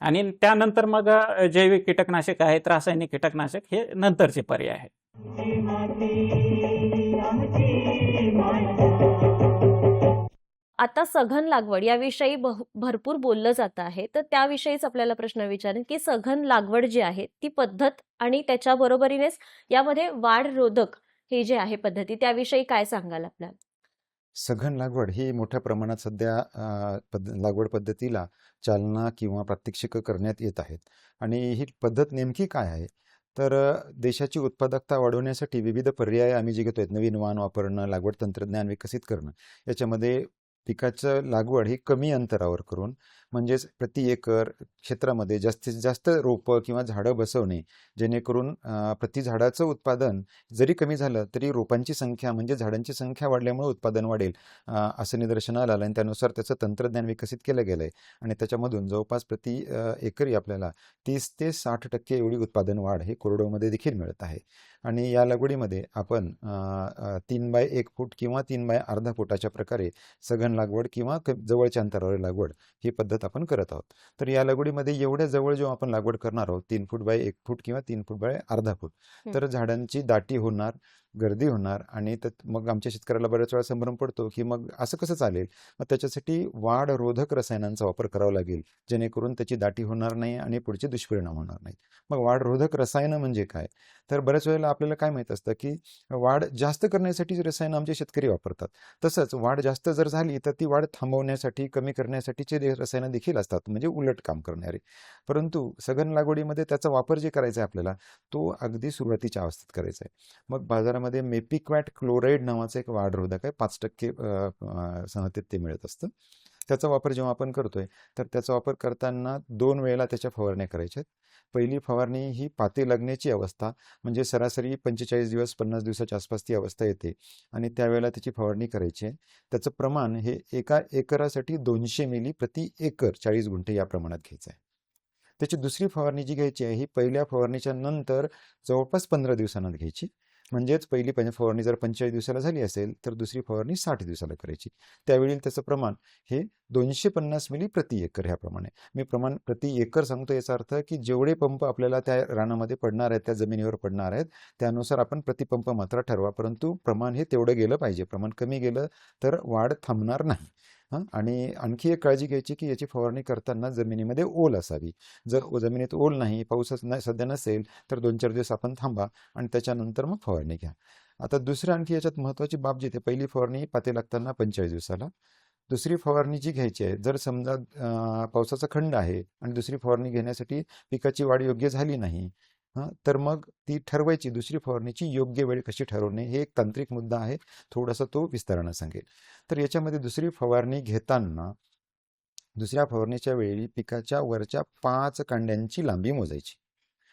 आणि त्यानंतर मग जैविक कीटकनाशक आहेत, रासायनिक कीटकनाशक हे नंतरचे पर्याय आहेत. आता सघन लागवड याविषयी भरपूर बोललं जात आहे, तर त्याविषयीच आपल्याला प्रश्न विचारेन की सघन लागवड जी आहे ती पद्धत आणि त्याच्या बरोबरीनेच यामध्ये वाढ रोधक हे जे आहे पद्धती त्याविषयी काय सांगाल आपल्याला? सघन लागवड ही मोठ्या प्रमाणात सध्या लागवड पद्धतीला चालना किंवा प्रात्यक्षिकं करण्यात येत आहेत. आणि ही पद्धत नेमकी काय आहे, तर देशाची उत्पादकता वाढवण्यासाठी विविध पर्याय आम्ही जे घेतोय, नवीन वाण वापरणं, लागवड तंत्रज्ञान विकसित करणं, याच्यामध्ये पिकाचं लागवड ही कमी अंतरावर करून, म्हणजेच प्रति एकर क्षेत्रामध्ये जास्तीत जास्त रोपं किंवा झाडं बसवणे, जेणेकरून प्रति झाडाचं उत्पादन जरी कमी झालं तरी रोपांची संख्या म्हणजे झाडांची संख्या वाढल्यामुळे उत्पादन वाढेल, असं निदर्शनाला आलं आणि त्यानुसार त्याचं तंत्रज्ञान विकसित केलं गेलं आहे. आणि त्याच्यामधून जवळपास प्रति एकरी आपल्याला 30 ते 60% एवढी उत्पादन वाढ हे कोरडवाहूमध्ये देखील मिळत आहे. आणि या लागवडीमध्ये आपण 3 बाय 1 फूट किंवा 3 बाय अर्धा फुटाच्या प्रकारे सघन लागवड किंवा जवळच्या अंतरावर लागवड ही पद्धत आपण करत आहोत. तर या लागवडीमध्ये एवढ्या जवळ जेव्हा आपण लागवड करणार आहोत 3 फूट बाय 1 फूट किंवा 3 फूट बाय अर्धा फूट, तर झाडांची दाटी होणार, गर्दी होणार आणि मग आमच्या शेतकऱ्याला बऱ्याच वेळा संभ्रम पडतो की मग असं कसं चालेल. मग त्याच्यासाठी वाढ रोधक रसायनांचा वापर करावा लागेल, जेणेकरून त्याची दाटी होणार नाही आणि पुढचे दुष्परिणाम होणार नाहीत. मग वाढ रोधक रसायनं म्हणजे काय, तर बऱ्याच वेळेला आपल्याला काय माहीत असतं की वाढ जास्त करण्यासाठी रसायनं आमचे शेतकरी वापरतात. तसंच वाढ जास्त जर झाली तर ती वाढ थांबवण्यासाठी, कमी करण्यासाठीचे रसायनं देखील असतात, म्हणजे उलट काम करणारे. परंतु सघन लागवडीमध्ये त्याचा वापर जे करायचा आहे आपल्याला, तो अगदी सुरुवातीच्या अवस्थेत करायचा आहे. मग बाजारामध्ये मेपिक्वॅट क्लोराईड नावाचं एक वाढरोधक आहे, 5% संहतेत ते मिळत असतं. त्याचा वापर जेव्हा आपण करतोय तर त्याचा वापर करताना 2 वेळेला त्याच्या फवारण्या करायच्या आहेत. पहिली फवारणी ही पाते लागण्याची अवस्था, म्हणजे सरासरी 45 दिवस 50 दिवसाच्या आसपास ती अवस्था येते आणि त्यावेळेला त्याची फवारणी करायची आहे. त्याचं प्रमाण हे एका एकरासाठी 200 मिली प्रति एकर 40 गुंठे या प्रमाणात घ्यायचं आहे. त्याची दुसरी फवारणी जी घ्यायची आहे ही पहिल्या फवारणीच्या नंतर जवळपास 15 दिवसांना घ्यायची. म्हणजेच पहिली फवारणी जर 45 दिवसाला झाली असेल तर दुसरी फवारणी 60 दिवसाला करायची. त्यावेळी त्याचं प्रमाण हे 250 मिली प्रति एकर ह्याप्रमाणे. मी प्रमाण प्रति एकर सांगतो, याचा अर्थ की जेवढे पंप आपल्याला त्या रानामध्ये पडणार आहेत, त्या जमिनीवर पडणार आहेत, त्यानुसार आपण प्रतिपंप मात्रा ठरवा, परंतु प्रमाण हे तेवढं गेलं पाहिजे. प्रमाण कमी गेलं तर वाढ थांबणार नाही. आणि आणखी एक काळजी घ्यायची की याची फवारणी करताना जमिनीमध्ये ओल असावी. जर जमिनीत ओल नाही, पाऊसच नाही सध्या नसेल, तर 2-4 दिवस आपण थांबा आणि त्याच्यानंतर मग फवारणी घ्या. आता दुसरं आणखी याच्यात महत्त्वाची बाब जी, पहिली फवारणी पाते लागताना 45 दिवसाला, दुसरी फवारणी जी घ्यायची आहे, जर समजा पावसाचा खंड आहे आणि दुसरी फवारणी घेण्यासाठी पिकाची वाढ योग्य झाली नाही, तर मग ती ठरवायची दुसरी फवारणीची योग्य वेळ कशी ठरवणे, हे एक तांत्रिक मुद्दा आहे, थोडासा तो विस्तारानं सांगेल. तर याच्यामध्ये दुसरी फवारणी घेताना दुसऱ्या फवारणीच्या वेळी पिकाच्या वरच्या 5 कांड्यांची लांबी मोजायची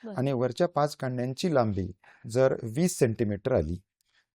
आणि वरच्या 5 कांड्यांची लांबी जर 20 सेंटीमीटर आली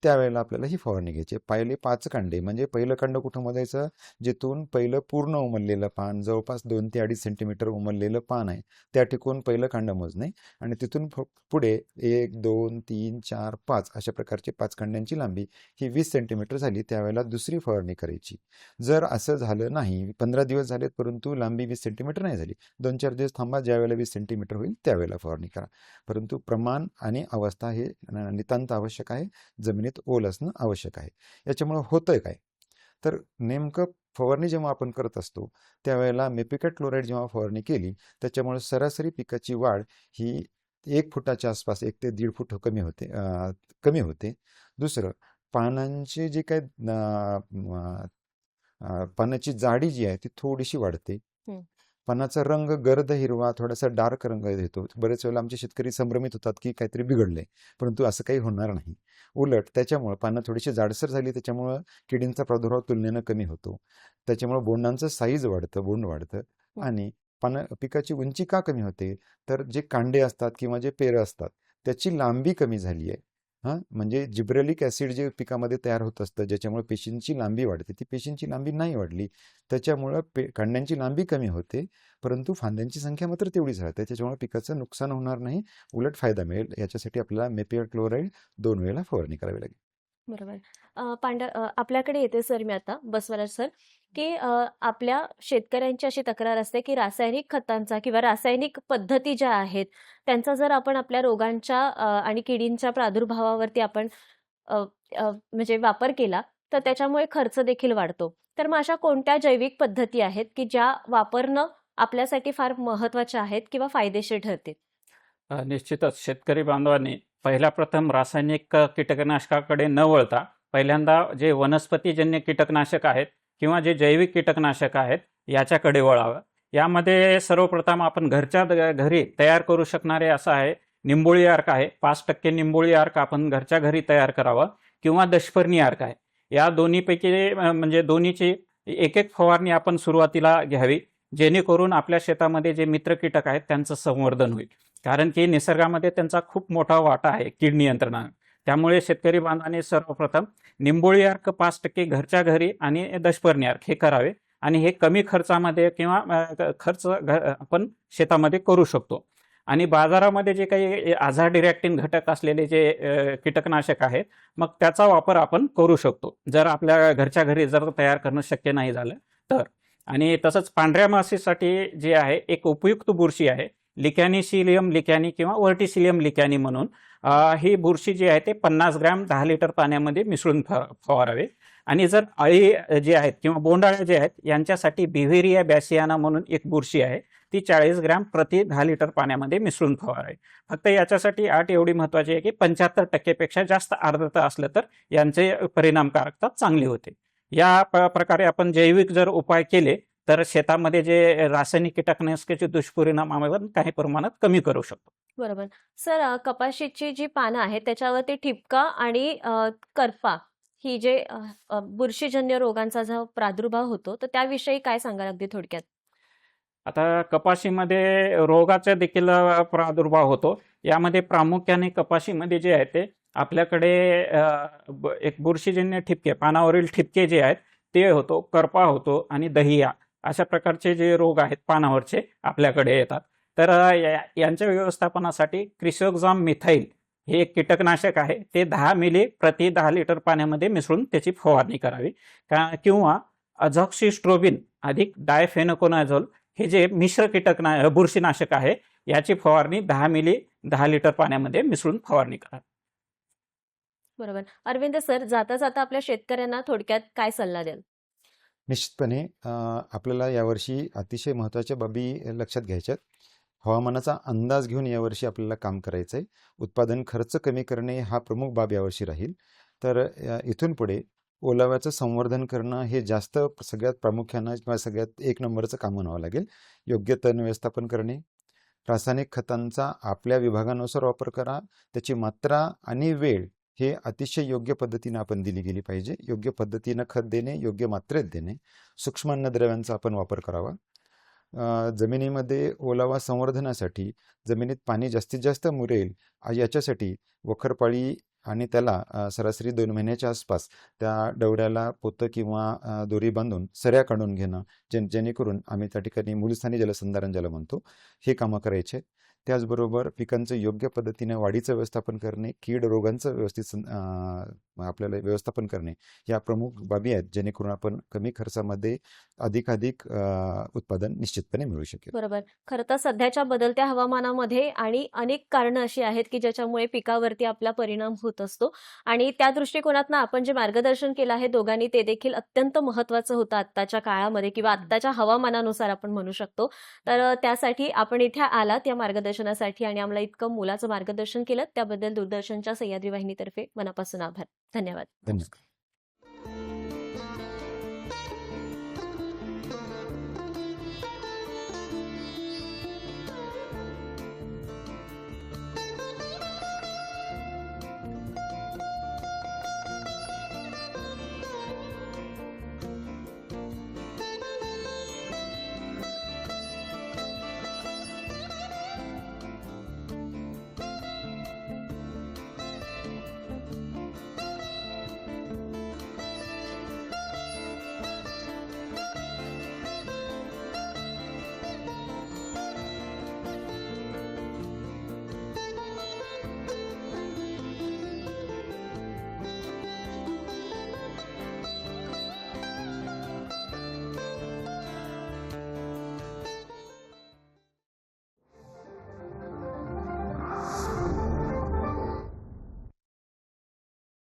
त्यावेळेला आपल्याला ही फवारणी घ्यायची. पहिले 5 कांडे म्हणजे पहिलं कांड कुठं मोजायचं, जिथून पहिलं पूर्ण उमललेलं पान, जवळपास 2 ते 2.5 सेंटीमीटर उमललेलं पान आहे, त्या ठिकाणी पहिलं कांड मोजणे आणि तिथून पुढे 1, 2, 3, 4, 5 अशा प्रकारचे 5 कांड्यांची लांबी ही 20 सेंटीमीटर झाली त्यावेळेला दुसरी फवारणी करायची. जर असं झालं नाही, 15 दिवस झालेत परंतु लांबी 20 सेंटीमीटर नाही झाली, 2-4 दिवस थांबा, ज्यावेळेला 20 सेंटीमीटर होईल त्यावेळेला फवारणी करा. परंतु प्रमाण आणि अवस्था हे नितांत आवश्यक आहे, जमिनीत ओल असणं आवश्यक आहे. याच्यामुळे होतंय काय, तर नेमकं फवारणी जेव्हा आपण करत असतो त्यावेळेला मेपिकेट क्लोराईड जेव्हा फवारणी केली त्याच्यामुळे सरासरी पिकाची वाढ ही 1 फुटाच्या आसपास 1 ते 1.5 फूट कमी होते. दुसरं, पानांची जी काय पानाची जाडी जी आहे ती थोडीशी वाढते. पानाचा रंग गर्द हिरवा, थोडासा डार्क रंग येतो. बरेच वेळेला आमचे शेतकरी संभ्रमित होतात की काहीतरी बिघडलंय, परंतु असं काही होणार नाही. उलट त्याच्यामुळे पानं थोडीशी जाडसर झाली, त्याच्यामुळं किडींचा प्रादुर्भाव तुलनेनं कमी होतो. त्याच्यामुळे बोंडांचं साईज वाढतं, बोंड वाढतं आणि पिकाची उंची का कमी होते, तर जे कांडे असतात किंवा जे पेरं असतात त्याची लांबी कमी झाली आहे. म्हणजे जिब्रेलिक ॲसिड जे पिकामध्ये तयार होत असतं, ज्याच्यामुळे पेशींची लांबी वाढते, ती पेशींची लांबी नाही वाढली, त्याच्यामुळं कांड्यांची लांबी कमी होते, परंतु फांद्यांची संख्या मात्र तेवढीच राहते. त्याच्यामुळे पिकाचं नुकसान होणार नाही, उलट फायदा मिळेल. याच्यासाठी आपल्याला मेपिकेट क्लोराईड 2 वेळेला फवारणी करावी लागेल. बरोबर. आपल्याकडे येते सर, मी आता बसवराज सर, की आपल्या शेतकऱ्यांची अशी तक्रार असते की रासायनिक खतांचा किंवा रासायनिक पद्धती ज्या आहेत त्यांचा जर आपण आपल्या रोगांच्या आणि किडींच्या प्रादुर्भावावरती आपण म्हणजे वापर केला तर त्याच्यामुळे खर्च देखील वाढतो. तर मग अशा कोणत्या जैविक पद्धती आहेत की ज्या वापरणं आपल्यासाठी फार महत्त्वाच्या आहेत किंवा फायदेशीर ठरतील? निश्चितच शेतकरी बांधवांनी पहिला प्रथम रासायनिक कीटकनाशकाकडे न वळता पहिल्यांदा जे वनस्पतीजन्य कीटकनाशक आहेत किंवा जे जैविक कीटकनाशक आहेत याच्याकडे वळावं. यामध्ये सर्वप्रथम आपण घरच्या घरी तयार करू शकणारे असं आहे निंबोळी अर्क आहे. 5% निंबोळी अर्क आपण घरच्या घरी तयार करावं किंवा दशपर्णी अर्क आहे. या दोन्हीपैकी म्हणजे दोन्हीची एक एक फवारणी आपण सुरुवातीला घ्यावी, जेणेकरून आपल्या शेतामध्ये जे मित्र कीटक आहेत त्यांचं संवर्धन होईल. कारण की निसर्गामध्ये त्यांचा खूप मोठा वाटा आहे कीड नियंत्रणात. त्यामुळे शेतकरी बांधवांनी सर्वप्रथम निंबोळी अर्क 5% घरच्या घरी आणि दशपर्णी अर्क हे करावे आणि हे कमी खर्चामध्ये किंवा खर्च आपण शेतामध्ये करू शकतो. आणि बाजारामध्ये जे काही आझाडिरॅक्टिन घटक असलेले जे कीटकनाशक आहेत, मग त्याचा वापर आपण करू शकतो जर आपल्या घरच्या घरी जर तयार करणं शक्य नाही झालं तर. आणि तसंच पांढऱ्या माशीसाठी जे आहे एक उपयुक्त बुरशी आहे लिकॅनिसिलियम लिकॅनी किंवा व्हर्टिसिलियम लिकॅनी म्हणून. ही बुरशी जी आहे ते 50 ग्रॅम 10 लिटर पाण्यामध्ये मिसळून फवारावे. आणि जर अळी जे आहेत किंवा बोंडाळ्या जे आहेत यांच्यासाठी बिव्हेरिया बॅसियाना म्हणून एक बुरशी आहे, ती 40 ग्रॅम प्रति 10 लिटर पाण्यामध्ये मिसळून फवारावी. फक्त याच्यासाठी अट एवढी महत्त्वाची आहे की 75% पेक्षा जास्त आर्द्रता असलं तर यांचे परिणामकारकता चांगली होते. या प्रकारे आपण जैविक जर उपाय केले तर शेतामध्ये जे रासायनिक कीटकनाशकाचे दुष्परिणाम आपण काही प्रमाणात कमी करू शकतो. बरोबर. सर, कपाशीची जी पानं आहेत त्याच्यावरती ठिपका आणि करपा ही जे बुरशीजन्य रोगांचा जो प्रादुर्भाव होतो, तर त्याविषयी काय सांगाल अगदी थोडक्यात? आता कपाशीमध्ये रोगाचा देखील प्रादुर्भाव होतो. यामध्ये प्रामुख्याने कपाशीमध्ये जे आहे ते आपल्याकडे एक बुरशीजन्य ठिपके, पानावरील ठिपके जे आहेत ते होतो, करपा होतो आणि दहिया अशा प्रकारचे जे रोग आहेत पानावरचे आपल्याकडे येतात. तर यांच्या व्यवस्थापनासाठी क्रिसोक्झाम मिथाइल हे एक कीटकनाशक आहे, ते 10 मिली प्रति 10 लिटर पाण्यामध्ये मिसळून त्याची फवारणी करावी. किंवा अझॉक्सिस्ट्रोबिन अधिक डायफेनोकोनाझोल हे जे मिश्र बुरशीनाशक आहे, याची फवारणी 10 मिली 10 लिटर पाण्यामध्ये मिसळून फवारणी करावी. बरोबर. अरविंद सर, जाता जाता आपल्या शेतकऱ्यांना थोडक्यात काय सल्ला द्याल? निश्चितपणे आपल्याला यावर्षी अतिशय महत्त्वाच्या बाबी लक्षात घ्यायच्यात. हवामानाचा अंदाज घेऊन यावर्षी आपल्याला काम करायचं आहे. उत्पादन खर्च कमी करणे हा प्रमुख बाब यावर्षी राहील. तर इथून पुढे ओलाव्याचं संवर्धन करणं हे जास्त सगळ्यात प्रामुख्यानं किंवा सगळ्यात एक नंबरचं काम म्हणावं लागेल. योग्य तण व्यवस्थापन करणे, रासायनिक खतांचा आपल्या विभागानुसार वापर करा, त्याची मात्रा आणि वेळ हे अतिशय योग्य पद्धतीनं आपण दिली गेली पाहिजे. योग्य पद्धतीनं खत देणे, योग्य मात्रेत देणे, सूक्ष्म अन्नद्रव्यांचा आपण वापर करावा. जमिनीमध्ये ओलावा संवर्धनासाठी जमिनीत पाणी जास्तीत जास्त मुरेल याच्यासाठी वखरपाळी आणि त्याला सरासरी 2 महिन्याच्या आसपास त्या डवऱ्याला पोतं किंवा दोरी बांधून सऱ्या काढून घेणं, जेणेकरून आम्ही त्या ठिकाणी मूलस्थानी जलसंधारण ज्याला म्हणतो हे कामं करायचे. त्याचबरोबर पिकांचं योग्य पद्धतीने वाढीचं व्यवस्थापन करणे, कीड रोगांचं आपल्याला व्यवस्थापन करणे या प्रमुख बाबी आहेत, जेणेकरून आपण कमी खर्चामध्ये अधिकाधिक उत्पादन निश्चितपणे मिळू शकेल. बरोबर. खरं तर सध्याच्या बदलत्या हवामानामध्ये आणि अनेक कारणं अशी आहेत की ज्याच्यामुळे पिकावरती आपला परिणाम होत असतो आणि त्या दृष्टिकोनातनं आपण जे मार्गदर्शन केलं आहे दोघांनी ते देखील अत्यंत महत्त्वाचं होतं आत्ताच्या काळामध्ये किंवा आत्ताच्या हवामानानुसार आपण म्हणू शकतो. तर त्यासाठी आपण इथे आलात या मार्गदर्शनासाठी आणि आम्हाला इतकं मोलाचं मार्गदर्शन केलं त्याबद्दल दूरदर्शनच्या सह्याद्री वाहिनीतर्फे मनापासून आभार. धन्यवाद. धन्यवाद.